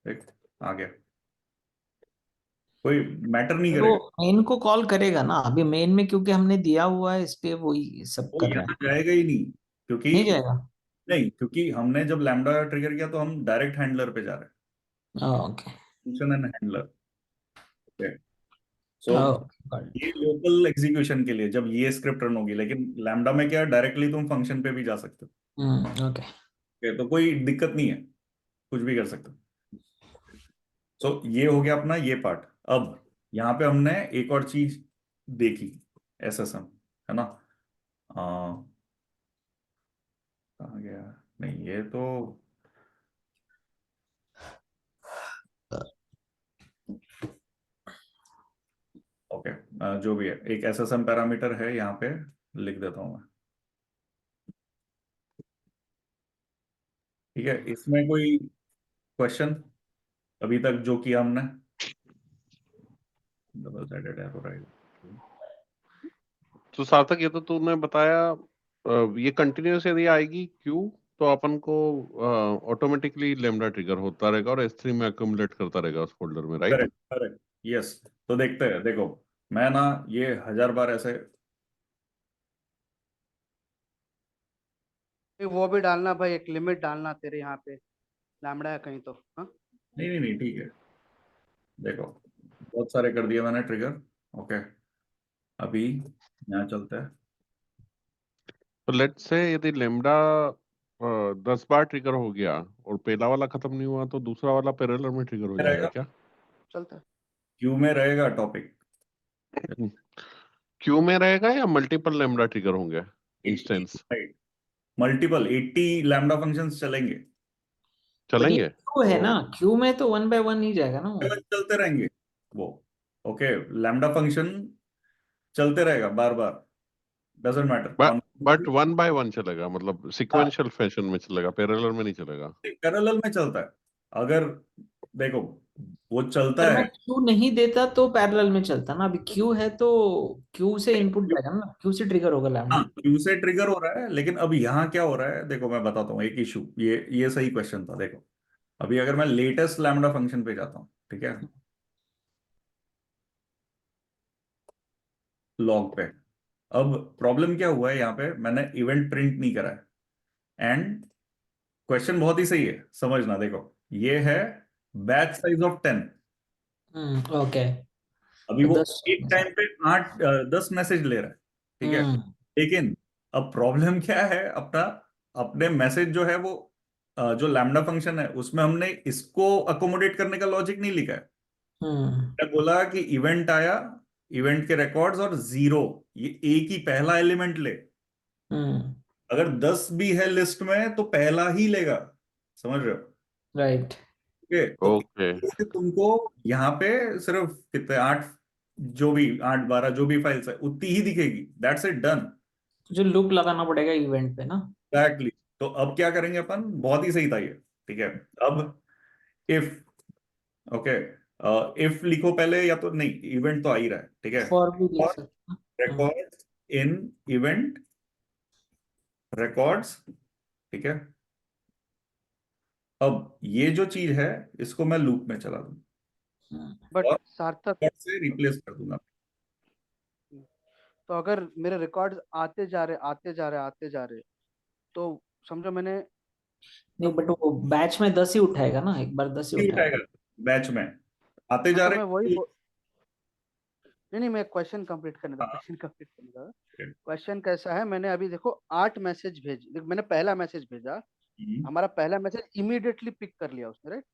देख, आ गया, कोई मैटर नहीं वो करेगा। मेन को कॉल करेगा ना अभी, मेन में क्योंकि हमने दिया हुआ है, इसलिए वही सब वो कर रहा यहाँ है। जाएगा ही नहीं, क्योंकि नहीं जाएगा। नहीं, क्योंकि हमने जब लैम्डा ट्रिगर किया तो हम डायरेक्ट हैंडलर पे जा रहे हैं, okay. Function and handler. Okay, so okay. ये लोकल एग्जीक्यूशन के लिए जब ये स्क्रिप्ट रन होगी, लेकिन लैम्डा में क्या डायरेक्टली तुम फंक्शन पे भी जा सकते हो। ओके। तो कोई दिक्कत नहीं है, कुछ भी कर सकते हो। सो ये हो गया अपना ये पार्ट। अब यहाँ पे हमने एक और चीज देखी, एसएसएम, है ना। कहाँ गया, नहीं ये तो ओके, जो भी है एक एसएसएम पैरामीटर है, यहाँ पे लिख देता हूँ मैं। ठीक है, इसमें कोई क्वेश्चन अभी तक जो किया हमने? Double sided arrow, right. तो सार्थक ये तो तूने बताया, ये कंटिन्यूस यदि आएगी क्यू तो अपन को ऑटोमेटिकली लेमडा ट्रिगर होता रहेगा और S3 में अक्यूमुलेट करता रहेगा उस फोल्डर में, राइट? Correct correct, yes. तो देखते हैं, देखो मैं ना ये 1000 बार ऐसे, वो भी डालना भाई, एक लिमिट डालना तेरे यहाँ पे लैम्बडा है कहीं तो। हाँ नहीं नहीं नहीं, ठीक है। देखो बहुत सारे कर दिए मैंने ट्रिगर। ओके, अभी यहाँ चलते हैं। तो लेट्स से यदि लेमडा 10 बार ट्रिगर हो गया और पहला वाला खत्म नहीं हुआ तो दूसरा वाला पैरेलल में ट्रिगर हो जाएगा रहेगा, क्या? चलता है। क्यू में रहेगा टॉपिक। क्यू में रहेगा या मल्टीपल लेमडा ट्रिगर होंगे instance? Right, multiple 80 lambda functions चलेंगे, पर ये चलेंगे? क्यू है ना, तो क्यू में तो 1 by 1 ही जाएगा ना वो। चलते रहेंगे वो। ओके, लैम्डा फंक्शन चलते रहेगा बार बार, डजेंट मैटर कौन। बट 1 by 1 चलेगा, मतलब सिक्वेंशियल फैशन में चलेगा, पैरेलल में नहीं चलेगा। पैरेलल में चलता है। अगर देखो वो चलता अगर है, मैं क्यू नहीं देता तो पैरेलल में चलता ना, अभी क्यू है तो क्यू से इनपुट जाएगा ना, क्यू से ट्रिगर होगा हाँ लैम्डा। क्यू से ट्रिगर हो रहा है, लेकिन अब यहाँ क्या हो रहा है देखो, मैं बताता हूँ एक इशू। ये सही क्वेश्चन था। देखो अभी अगर मैं लेटेस्ट लैम्डा फंक्शन पे जाता हूँ, ठीक है, लॉग पे, अब प्रॉब्लम क्या हुआ है, यहाँ पे मैंने इवेंट प्रिंट नहीं करा है। एंड क्वेश्चन बहुत ही सही है, समझना। देखो ये है बैच साइज ऑफ 10। ओके। अभी तो वो 10 एक टाइम पे 10 मैसेज ले रहा है, ठीक है। हम्म लेकिन अब प्रॉब्लम क्या है, अपना अपने मैसेज जो है वो जो लैम्डा फंक्शन है उसमें हमने इसको अकोमोडेट करने का लॉजिक नहीं लिखा है। हम्म मैंने बोला कि इवेंट आया, इवेंट के रिकॉर्ड्स और 0, ये एक ही पहला एलिमेंट ले। हम्म अगर 10 भी है लिस्ट में तो पहला ही लेगा, समझ रहे हो? राइट। ओके, तो ओके। इसलिए तुमको यहाँ पे सिर्फ कितने 8, जो भी 8 12 जो भी फाइल्स है उतनी ही दिखेगी, दैट्स इट, डन। जो लूप लगाना पड़ेगा इवेंट पे ना। एग्जैक्टली। तो अब क्या करेंगे अपन, बहुत ही सही था ये, ठीक है। अब इफ, ओके, इफ लिखो पहले, या तो नहीं, इवेंट तो आ ही रहा है, ठीक है। फॉर भी लिख और सकते हैं। रिकॉर्ड्स इन इवेंट रिकॉर्ड्स, ठीक है। अब ये जो चीज है इसको मैं लूप में चला दूं बट और सार्थक, record से रिप्लेस कर दूंगा। तो अगर मेरे रिकॉर्ड्स आते जा रहे आते जा रहे आते जा रहे, तो समझो मैंने नहीं, बट वो बैच में 10 ही उठाएगा ना, एक बार 10 ही नहीं उठाएगा। उठाएगा, बैच में आते हाँ जा तो मैं वही रहे। नहीं नहीं, मैं क्वेश्चन कंप्लीट करने दो, क्वेश्चन कंप्लीट करने दो। क्वेश्चन कैसा है, मैंने अभी देखो 8 मैसेज भेज, देख मैंने पहला मैसेज भेजा, हम्म हमारा पहला मैसेज इमीडिएटली पिक कर लिया उसने, राइट।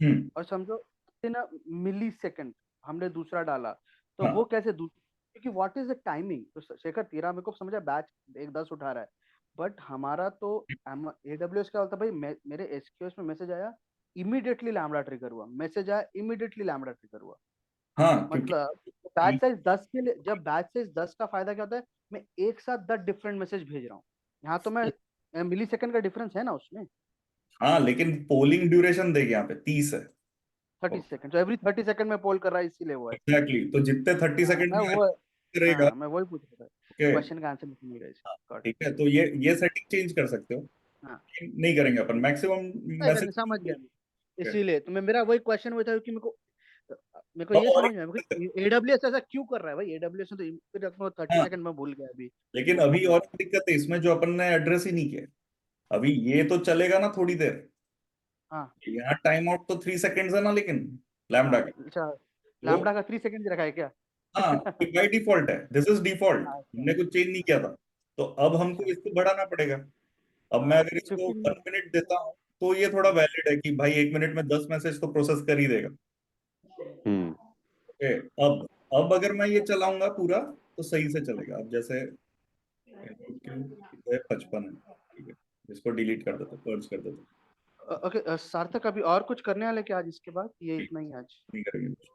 हम्म, और समझो ना मिली सेकेंड हमने दूसरा डाला, तो वो हाँ कैसे क्योंकि व्हाट इज द टाइमिंग, तो शेखर तेरा मेरे को समझा बैच एक 10 उठा रहा है, बट हमारा तो AWS क्या होता है भाई, मेरे एसक्यूएस में मैसेज आया, इमीडिएटली लैम्बडा ट्रिगर हुआ, मैसेज आया इमीडिएटली लैम्बडा ट्रिगर हुआ। हाँ, क्योंकि मतलब बैच साइज 10 के लिए, जब बैच साइज 10 का फायदा क्या होता है, मैं एक साथ 10 डिफरेंट मैसेज भेज रहा हूँ, यहाँ तो मैं मिली सेकंड का डिफरेंस है ना उसमें, हाँ, लेकिन पोलिंग ड्यूरेशन देख यहाँ पे 30 है। 30 सेकंड, तो एवरी 30 सेकंड में पोल कर रहा है, इसीलिए वो है। एग्जैक्टली, तो जितने 30 हाँ सेकंड मैं में वो करेगा। हाँ मैं वही पूछ रहा था, ओके, क्वेश्चन का आंसर नहीं मिल रहा है, गॉट इट। ठीक है, तो ये सेटिंग चेंज कर सकते हो। हाँ नहीं करेंगे अपन, मैक्सिमम नहीं नहीं, समझ गया मैसेज। मैं, इसीलिए तो मैं, मेरा वही क्वेश्चन वही था कि मेरे को ये समझ में आया कि एडब्ल्यूएस ऐसा क्यों कर रहा है भाई, एडब्ल्यूएस ने तो 30 हाँ, सेकंड में भूल गया अभी। लेकिन अभी और एक दिक्कत है इसमें जो अपन ने एड्रेस ही नहीं किया। अभी ये तो चलेगा ना थोड़ी देर, हाँ यहाँ टाइम आउट तो 3 सेकंड्स है ना, लेकिन लैम्बडा हाँ, का अच्छा, वो, लैम्बडा का 3 सेकंड रखा है क्या? हाँ, बाय डिफॉल्ट है, दिस इज डिफॉल्ट, अच्छा हमने कुछ चेंज नहीं किया था। तो अब हमको इसको बढ़ाना पड़ेगा। अब मैं अगर इसको 15 1 मिनट देता हूँ तो ये थोड़ा वैलिड है कि भाई 1 मिनट में 10 मैसेज तो प्रोसेस कर ही देगा। हम्म ओके, अब अगर मैं ये चलाऊंगा पूरा तो सही से चलेगा। अब जैसे इनपुट क्यू 55 है, ठीक है, इसको डिलीट कर देते, पर्ज कर देते, ओके सार्थक, अभी और कुछ करने वाले क्या आज इसके बाद, ये इतना ही आज? नहीं करेंगे कुछ।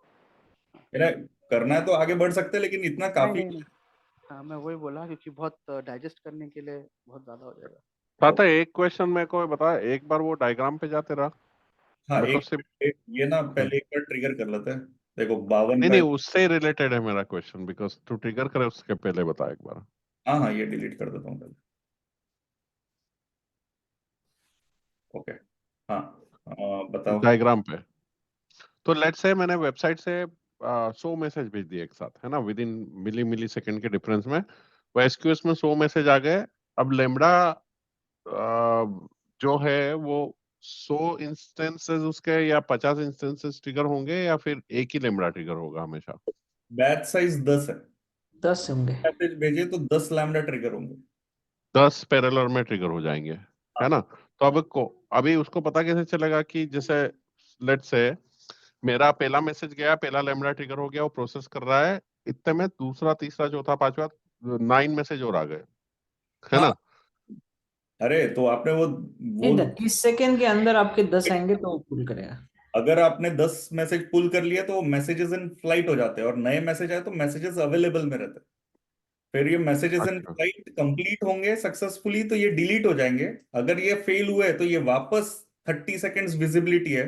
मेरा करना है तो आगे बढ़ सकते हैं, लेकिन इतना नहीं काफी नहीं नहीं, हाँ मैं वही बोला क्योंकि बहुत डाइजेस्ट करने के लिए बहुत ज्यादा हो जाएगा। साथा, एक क्वेश्चन मेरे को बता, एक बार वो डायग्राम पे जाते रहा। हाँ, मेरे को सिर्फ ये ना हाँ। पहले एक बार ट्रिगर कर लेते हैं। देखो 52 नहीं का, नहीं, उससे रिलेटेड है मेरा क्वेश्चन, बिकॉज तू ट्रिगर करे उसके पहले बता एक बार। हाँ हाँ, ये डिलीट कर देता हूँ पहले। ओके, हाँ, बताओ। डायग्राम पे तो लेट्स से मैंने वेबसाइट से 100 मैसेज भेज दिए एक साथ, है ना, विद इन मिली सेकंड के डिफरेंस में। वो एसक्यूएस में 100 मैसेज आ गए। अब लेमड़ा जो है वो 100 इंस्टेंसेस उसके या 50 इंस्टेंसेस ट्रिगर होंगे, या फिर एक ही लेमड़ा ट्रिगर होगा हमेशा? बैच साइज 10 है, 10 होंगे। मैसेज भेजे तो 10 लैम्डा ट्रिगर होंगे। 10 पैरेलल में ट्रिगर हो जाएंगे, है हाँ, ना? तो अभी उसको पता कैसे चलेगा कि जैसे लेट्स से मेरा पहला मैसेज गया, पहला लेमड़ा ट्रिगर हो गया, वो प्रोसेस कर रहा है, इतने में दूसरा तीसरा चौथा पांचवा 9 मैसेज और आ गए, है हाँ, ना? अरे तो आपने वो 30 सेकेंड के अंदर आपके 10 आएंगे तो वो पुल करेगा। अगर आपने 10 मैसेज पुल कर लिए तो मैसेजेस इन फ्लाइट हो जाते हैं, और नए मैसेज आए तो मैसेजेस अवेलेबल में रहते हैं। फिर ये मैसेजेस इन अच्छा फ्लाइट कंप्लीट होंगे सक्सेसफुली तो ये डिलीट हो जाएंगे। अगर ये फेल हुए तो ये वापस 30 सेकेंड्स विजिबिलिटी है,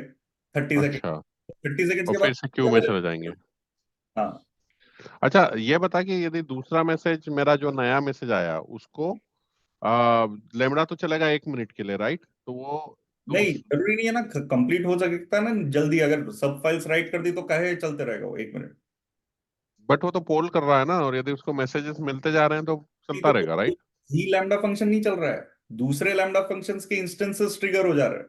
30 सेकेंड, अच्छा, 30 सेकेंड्स और के फिर से क्यू में बाद चले जाएंगे। हाँ, अच्छा, ये बता कि यदि दूसरा मैसेज, मेरा जो नया मैसेज आया उसको लेमड़ा तो चलेगा 1 मिनट के लिए, राइट? तो वो नहीं दूस जरूरी नहीं है ना, कंप्लीट हो सकता है ना जल्दी। अगर सब फाइल्स राइट कर दी तो काहे चलते रहेगा वो 1 मिनट। बट वो तो पोल कर रहा है ना, और यदि उसको मैसेजेस मिलते जा रहे हैं तो नहीं चलता रहेगा, तो राइट? ही लैम्डा फंक्शन नहीं चल रहा है, दूसरे लैम्डा फंक्शंस के इंस्टेंसेस ट्रिगर हो जा रहे हैं।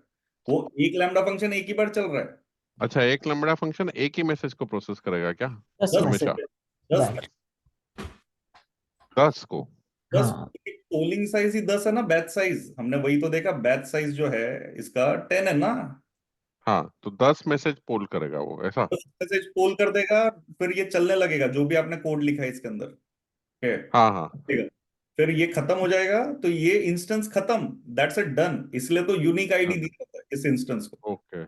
वो एक लैम्डा फंक्शन एक ही बार चल रहा है। अच्छा, एक लेमड़ा फंक्शन एक ही मैसेज को प्रोसेस करेगा क्या 10 दस हमेशा? Message 10 batch. 10 को? 10 हाँ, पोलिंग साइज ही 10 है ना, बैच साइज हमने वही तो देखा, बैच साइज जो है इसका 10 है ना। हाँ, तो 10 मैसेज पोल करेगा वो, ऐसा? 10 मैसेज पोल कर देगा, फिर ये चलने लगेगा जो भी आपने कोड लिखा है इसके अंदर है, हाँ हाँ। चलेगा। फिर ये खत्म हो जाएगा तो ये इंस्टेंस खत्म, दैट्स इट, डन। इसलिए तो यूनिक आईडी दी जाता है इस इंस्टेंस को। ओके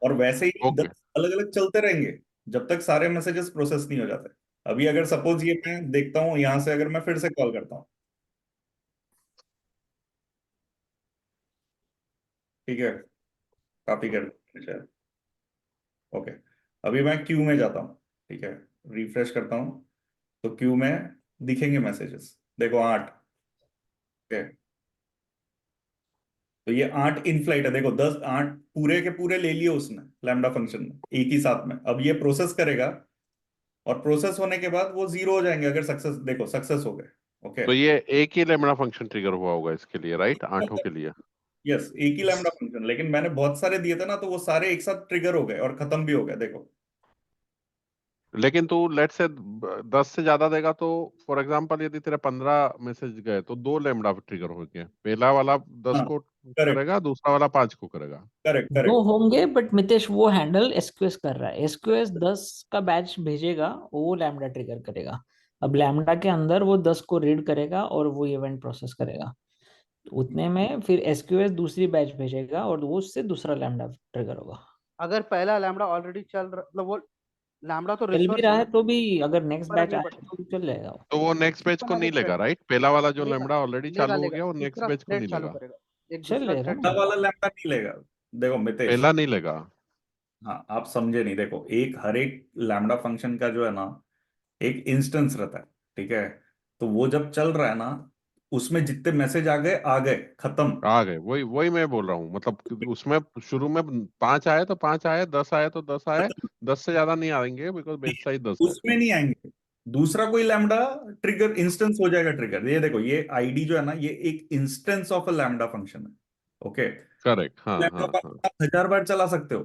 और वैसे ही ओके। 10 अलग अलग चलते रहेंगे जब तक सारे मैसेजेस प्रोसेस नहीं हो जाते। अभी अगर सपोज ये मैं देखता हूँ यहां से, अगर मैं फिर से कॉल करता हूँ, ठीक है, कॉपी कर शायद। ओके, अभी मैं क्यू में जाता हूँ, ठीक है, रिफ्रेश करता हूँ तो क्यू में दिखेंगे मैसेजेस, देखो 8। ओके, तो ये 8 इन फ्लाइट है, देखो 10 8 पूरे के पूरे ले लिए उसने लैम्डा फंक्शन में एक ही साथ में। अब ये प्रोसेस करेगा, और प्रोसेस होने के बाद वो 0 हो जाएंगे अगर सक्सेस, देखो सक्सेस हो गए। ओके, तो ये एक ही लेमड़ा फंक्शन ट्रिगर हुआ होगा इसके लिए, राइट, आठों के लिए? यस, एक ही लैम्डा फंक्शन, लेकिन मैंने बहुत सारे दिए थे ना तो वो सारे एक साथ ट्रिगर हो गए और खत्म भी हो गए, देखो। लेकिन तू लेट से 10 से ज्यादा देगा तो, फॉर एग्जांपल यदि तेरे 15 मैसेज गए तो 2 लेमड़ा ट्रिगर हो गए, पहला वाला 10 हाँ, को करेक्ट करेगा, दूसरा वाला 5 को करेगा। करेक्ट दो करेक्ट। होंगे बट मितेश वो हैंडल एसक्यूएस कर रहा है। एसक्यूएस 10 का बैच भेजेगा, वो लैम्डा ट्रिगर करेगा। अब लैम्डा के अंदर वो 10 को रीड करेगा और वो इवेंट प्रोसेस करेगा। तो उतने में फिर एसक्यूएस दूसरी बैच भेजेगा और वो उससे दूसरा लैम्डा ट्रिगर होगा। अगर पहला लैम्डा ऑलरेडी चल रहा, मतलब वो लैम्डा तो चल भी रिसोर्स रहा है है ना, तो भी अगर नेक्स्ट फर्क बैच नहीं आए पड़ता। तो चल जाएगा वो। तो वो नेक्स्ट बैच को कितना नहीं नेक्स्ट लेगा, बैच राइट? पहला वाला जो लेगा? लेमड़ा ऑलरेडी लेगा चालू हो लेगा, गया वो नेक्स्ट दूसरा बैच को थ्रेड नहीं चालू लेगा? करेगा, एक चल दूसरा लेगा थ्रेड ना। पहला चालू वाला करेगा। लैम्डा नहीं लेगा, देखो मितेश। पहला नहीं लेगा? हाँ, आप समझे नहीं, देखो एक हर एक लैम्डा फंक्शन का जो है ना एक इंस्टेंस रहता है, ठीक है। तो वो जब चल रहा है ना, उसमें जितने मैसेज आ गए खत्म। आ गए, वही वही मैं बोल रहा हूँ, मतलब कि उसमें शुरू में 5 आए तो 5 आए, 10 आए तो 10 आए, 10 से ज्यादा नहीं आएंगे बिकॉज बेस साइज 10 है। उसमें नहीं आएंगे, दूसरा कोई लैम्डा ट्रिगर इंस्टेंस हो जाएगा ट्रिगर। ये देखो ये आईडी जो है ना ये एक instance of a lambda function है। ओके, करेक्ट, हाँ लैम्डा हाँ हाँ। फंक्शन आप 1000 बार चला सकते हो,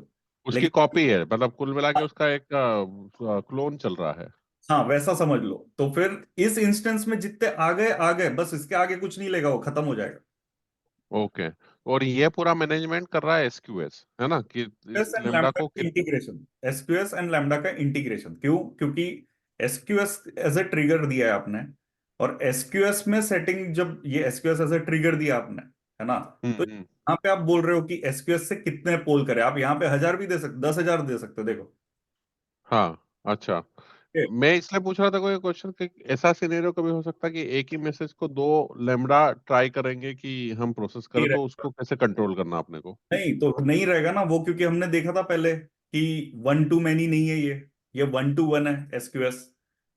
उसकी लेकिन कॉपी है, मतलब कुल मिला के उसका एक क्लोन चल रहा है। हाँ वैसा समझ लो। तो फिर इस इंस्टेंस में जितने आ गए बस, इसके आगे कुछ नहीं लेगा, वो खत्म हो जाएगा। ओके। और ये पूरा मैनेजमेंट कर रहा है एसक्यूएस, है ना, कि इस एसक्यूएस एंड लेमडा लैम्बडा को का इंटीग्रेशन, एसक्यूएस एंड लैम्बडा का इंटीग्रेशन क्यों? क्योंकि एसक्यूएस एज ए ट्रिगर दिया है आपने, और एसक्यूएस में सेटिंग, जब ये एसक्यूएस एज ए ट्रिगर दिया आपने, है ना, तो हम्म। यहाँ पे आप बोल रहे हो कि एसक्यूएस से कितने पोल करें, आप यहाँ पे 1000 भी दे सकते, 10,000 दे सकते हो, देखो। हाँ, अच्छा। ठीक मैं इसलिए पूछ रहा था कोई क्वेश्चन कि ऐसा सिनेरियो कभी हो सकता है कि एक ही मैसेज को दो लेमडा ट्राई करेंगे कि हम प्रोसेस है, करें, तो उसको कैसे कंट्रोल करना अपने को? नहीं तो नहीं रहेगा ना वो, क्योंकि हमने देखा था पहले कि वन टू मैनी नहीं है ये 1 to 1 है एसक्यूएस।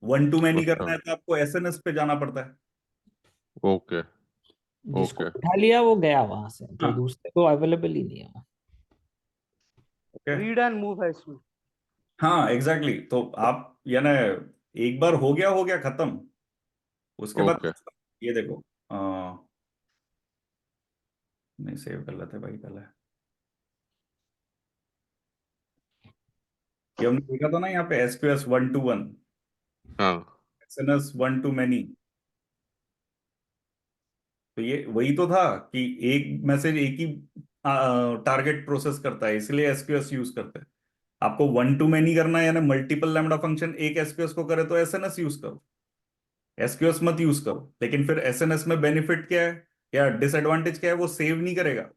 1 to मैनी करना अच्छा। है तो आपको एसएनएस पे जाना पड़ता है। ओके। जिसको ओके। उठा लिया वो गया वहां से, जो हाँ, दूसरे को अवेलेबल ही नहीं है वो। ओके। रीड एंड मूव है इसमें। हाँ, एग्जैक्टली exactly. तो आप यानी एक बार हो गया खत्म, उसके बाद ओके। ये देखो, नहीं सेव कर लेते भाई पहले। ये हमने देखा था ना यहाँ पे एसक्यूएस 1 to 1, हाँ। SNS 1 to many. तो ये वही तो था कि एक मैसेज एक ही टारगेट प्रोसेस करता है, इसलिए एसक्यूएस यूज करते हैं। आपको 1 to मैनी करना है, यानी मल्टीपल लैम्डा फंक्शन एक एसक्यूएस को करे, तो एसएनएस यूज करो, एसक्यूएस मत यूज करो। लेकिन फिर एसएनएस में बेनिफिट क्या है या डिसएडवांटेज क्या है? वो सेव नहीं करेगा,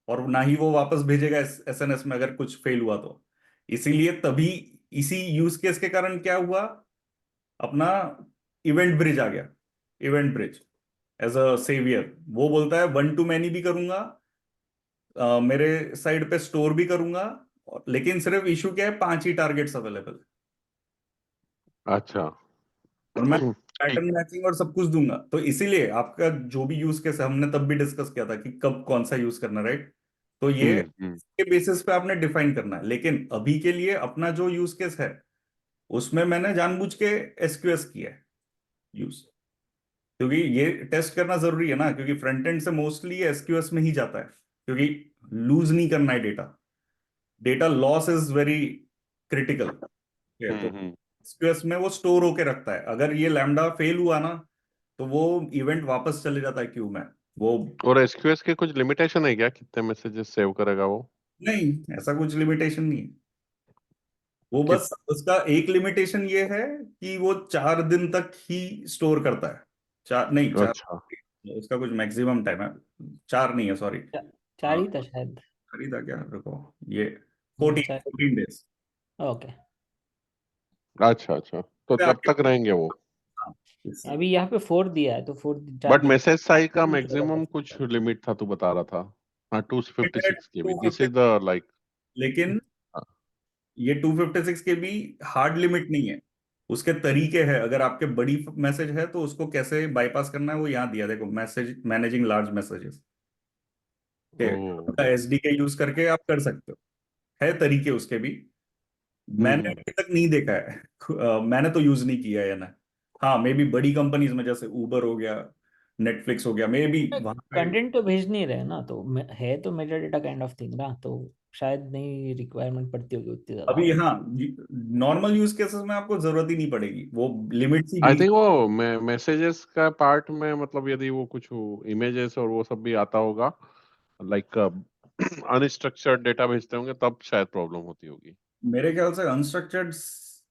और ना ही वो वापस भेजेगा एसएनएस में अगर कुछ फेल हुआ तो। इसीलिए तभी इसी यूज केस के कारण क्या हुआ, अपना इवेंट ब्रिज आ गया। Event bridge as a saviour, वो बोलता है 1 to मैनी भी करूंगा, मेरे साइड पे स्टोर भी करूंगा, लेकिन सिर्फ इशू क्या है, 5 ही टारगेट्स अवेलेबल, अच्छा। और मैं ठीक। पैटर्न मैचिंग और सब कुछ दूंगा। तो इसीलिए आपका जो भी यूज केस है, हमने तब भी डिस्कस किया था कि कब कौन सा यूज करना, राइट? तो ये हम्म। के बेसिस पे आपने डिफाइन करना है। लेकिन अभी के लिए अपना जो यूज केस है, उसमें मैंने जानबूझ के एसक्यूएस किया है यूज, क्योंकि ये टेस्ट करना जरूरी है ना, क्योंकि फ्रंट एंड से मोस्टली एसक्यूएस में ही जाता है, क्योंकि लूज नहीं करना है data. Data loss is very critical. तो हम्म। एसक्यूएस में वो स्टोर होके रखता है, अगर ये लैम्डा फेल हुआ ना, तो वो इवेंट वापस चले जाता है क्यू में। वो और एसक्यूएस के कुछ लिमिटेशन है क्या, कितने मैसेजेस सेव करेगा वो? नहीं, ऐसा कुछ लिमिटेशन नहीं है। वो कि बस उसका एक लिमिटेशन ये है कि वो 4 दिन तक ही स्टोर करता है। चार नहीं, चार, अच्छा। उसका कुछ मैक्सिमम टाइम है। 4 नहीं है, सॉरी। चा- चार हाँ, ही था शायद। खरीदा क्या, रुको, ये हाँ, 14 चार। 14 डेज ओके। अच्छा। अच्छा, तो पे तब आपके। तक रहेंगे वो? हाँ, इससे। अभी यहाँ पे 4 दिया है, तो 4 4 बट दिन मैसेज साइज का नहीं चलेगा मैक्सिमम कुछ फिर। लिमिट था, तू बता रहा था। हाँ, 256 K B, this 256, is the like. लेकिन ये 256 के भी हार्ड लिमिट नहीं है, उसके तरीके हैं। अगर आपके बड़ी मैसेज है तो उसको कैसे बाईपास करना है, वो यहाँ दिया, देखो, मैसेज मैनेजिंग लार्ज मैसेजेस के ओ। एसडीके यूज करके आप कर सकते हो। है तरीके उसके भी, मैंने हम्म। अभी तक नहीं देखा है। मैंने तो यूज नहीं किया है ना। हाँ, मे बी बड़ी कंपनीज में जैसे उबर हो गया, नेटफ्लिक्स हो गया, मे बी वहां पे। कंटेंट तो भेज नहीं रहे ना, तो है तो Meta data kind of thing ना, तो शायद नहीं रिक्वायरमेंट पड़ती होगी उतनी ज्यादा। अभी हाँ, नॉर्मल यूज केसेस में आपको जरूरत ही नहीं पड़ेगी, वो लिमिट ही आई दी। थिंक वो मैसेजेस का पार्ट में, मतलब यदि वो कुछ इमेजेस और वो सब भी आता होगा, लाइक अनस्ट्रक्चर्ड डेटा भेजते होंगे, तब शायद प्रॉब्लम होती होगी। मेरे ख्याल से अनस्ट्रक्चर्ड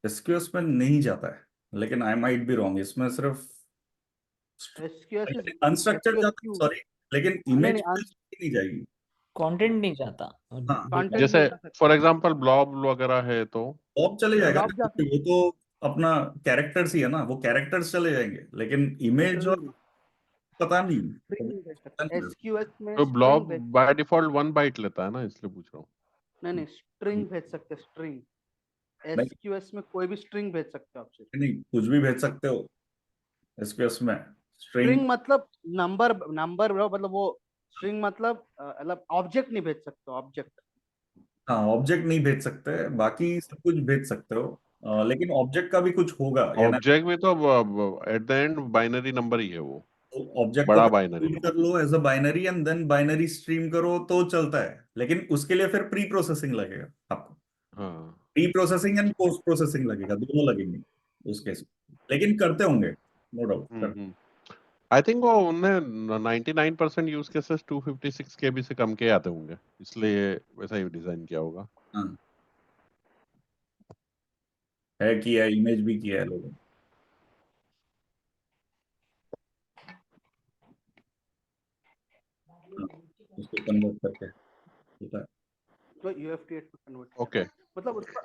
एसक्यूएस में नहीं जाता है, लेकिन आई माइट बी रॉन्ग, इसमें सिर्फ एसक्यूएस इज अनस्ट्रक्चर्ड एसक्यूएस जाता है, क्यू। सॉरी, लेकिन नहीं इमेज नहीं, नहीं जाएगी। कंटेंट नहीं जाता हाँ, डेटा। कंटेंट जैसे नहीं जा फॉर सकता। एग्जांपल ब्लॉब वगैरह है तो टॉप चले क्या? जाएगा ना, ब्लॉक जा क्योंकि वो तो अपना कैरेक्टर्स ही है ना, वो कैरेक्टर्स चले जाएंगे, लेकिन इमेज और स्ट्रिंग पता नहीं। स्ट्रिंग नहीं भेज सकता, एसक्यूएस में तो स्ट्रिंग ब्लॉब भेज बाय सकते। डिफॉल्ट 1 बाइट लेता है ना, इसलिए पूछ रहा हूँ। नहीं नहीं, स्ट्रिंग भेज सकते, स्ट्रिंग। नहीं एसक्यूएस में कोई भी स्ट्रिंग भेज सकते हो आप सिर्फ। नहीं, कुछ भी भेज सकते हो एसक्यूएस में, स्ट्रिंग। स्ट्रिंग मतलब नंबर नंबर मतलब वो स्ट्रिंग मतलब ऑब्जेक्ट नहीं भेज सकते, ऑब्जेक्ट। हाँ, ऑब्जेक्ट नहीं भेज सकते, बाकी सब कुछ भेज सकते हो, लेकिन ऑब्जेक्ट का भी कुछ होगा या ना। ऑब्जेक्ट में तो at the end binary number ही है वो, ऑब्जेक्ट को बड़ा बाइनरी ट्रीट नंबर। कर लो as a binary and then binary stream करो तो चलता है, लेकिन उसके लिए फिर प्री प्रोसेसिंग लगेगा आपको। हाँ। Pre processing and post processing लगेगा, दोनों लगेंगे उस केस में, लेकिन करते होंगे, नो डाउट हम्म। कर। आई थिंक वो उनने 99% यूज केसेस 256 केबी से कम के आते होंगे, इसलिए वैसा ही डिजाइन किया होगा। हाँ, है किया है, इमेज भी किया है लोगों ने। हाँ, उसको कन्वर्ट करके होता है। तो UFT8 पे कन्वर्ट किया ओके, मतलब उसको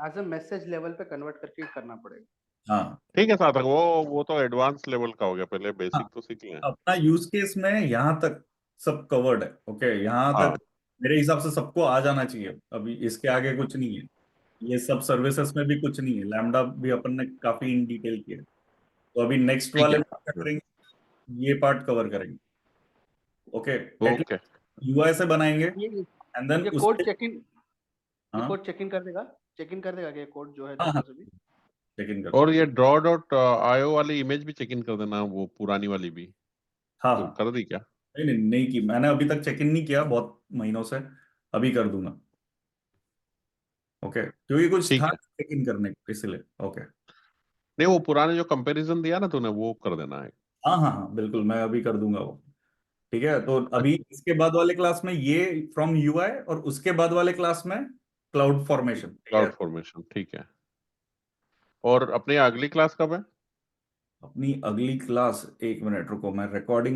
एज अ मैसेज लेवल पे कन्वर्ट करके करना पड़ेगा। हाँ ठीक है सार्थक, वो तो एडवांस लेवल का हो गया, पहले हाँ, बेसिक तो सीख लें। अपना यूज केस में यहाँ तक सब कवर्ड है। ओके, यहाँ हाँ तक मेरे हिसाब से सबको आ जाना चाहिए, अभी इसके आगे कुछ नहीं है। ये सब सर्विसेज में भी कुछ नहीं है, लैम्डा भी अपन ने काफी इन डिटेल किया है। तो अभी नेक्स्ट ठीक वाले है। में क्या करेंगे, ये पार्ट कवर करेंगे। ओके, ओके, एटलीस्ट यूआई से बनाएंगे ये एंड देन ये कोड उसके। चेक इन ये हाँ कोड चेक इन कर देगा, चेक इन कर देगा कि ये कोड जो है हाँ हाँ, जैसा भी। चेक इन कर और देंगे। ये draw डॉट आईओ वाली इमेज भी चेक इन कर देना, वो पुरानी वाली भी हाँ तो हाँ, कर दी क्या? नहीं नहीं नहीं की, मैंने अभी तक चेक इन नहीं किया बहुत महीनों से, अभी कर दूंगा। ओके, क्योंकि कुछ ठीक था है। चेक इन करने को, इसलिए। ओके, नहीं, वो पुराने जो कंपैरिजन दिया ना तूने, वो कर देना है। हाँ हाँ हाँ, बिल्कुल मैं अभी कर दूंगा वो। ठीक है, तो अभी इसके बाद वाले क्लास में ये फ्रॉम यूआई, और उसके बाद वाले क्लास में क्लाउड फॉर्मेशन। ठीक है, क्लाउड फॉर्मेशन, ठीक है। और अपनी अगली क्लास कब है? अपनी अगली क्लास, एक मिनट रुको, मैं रिकॉर्डिंग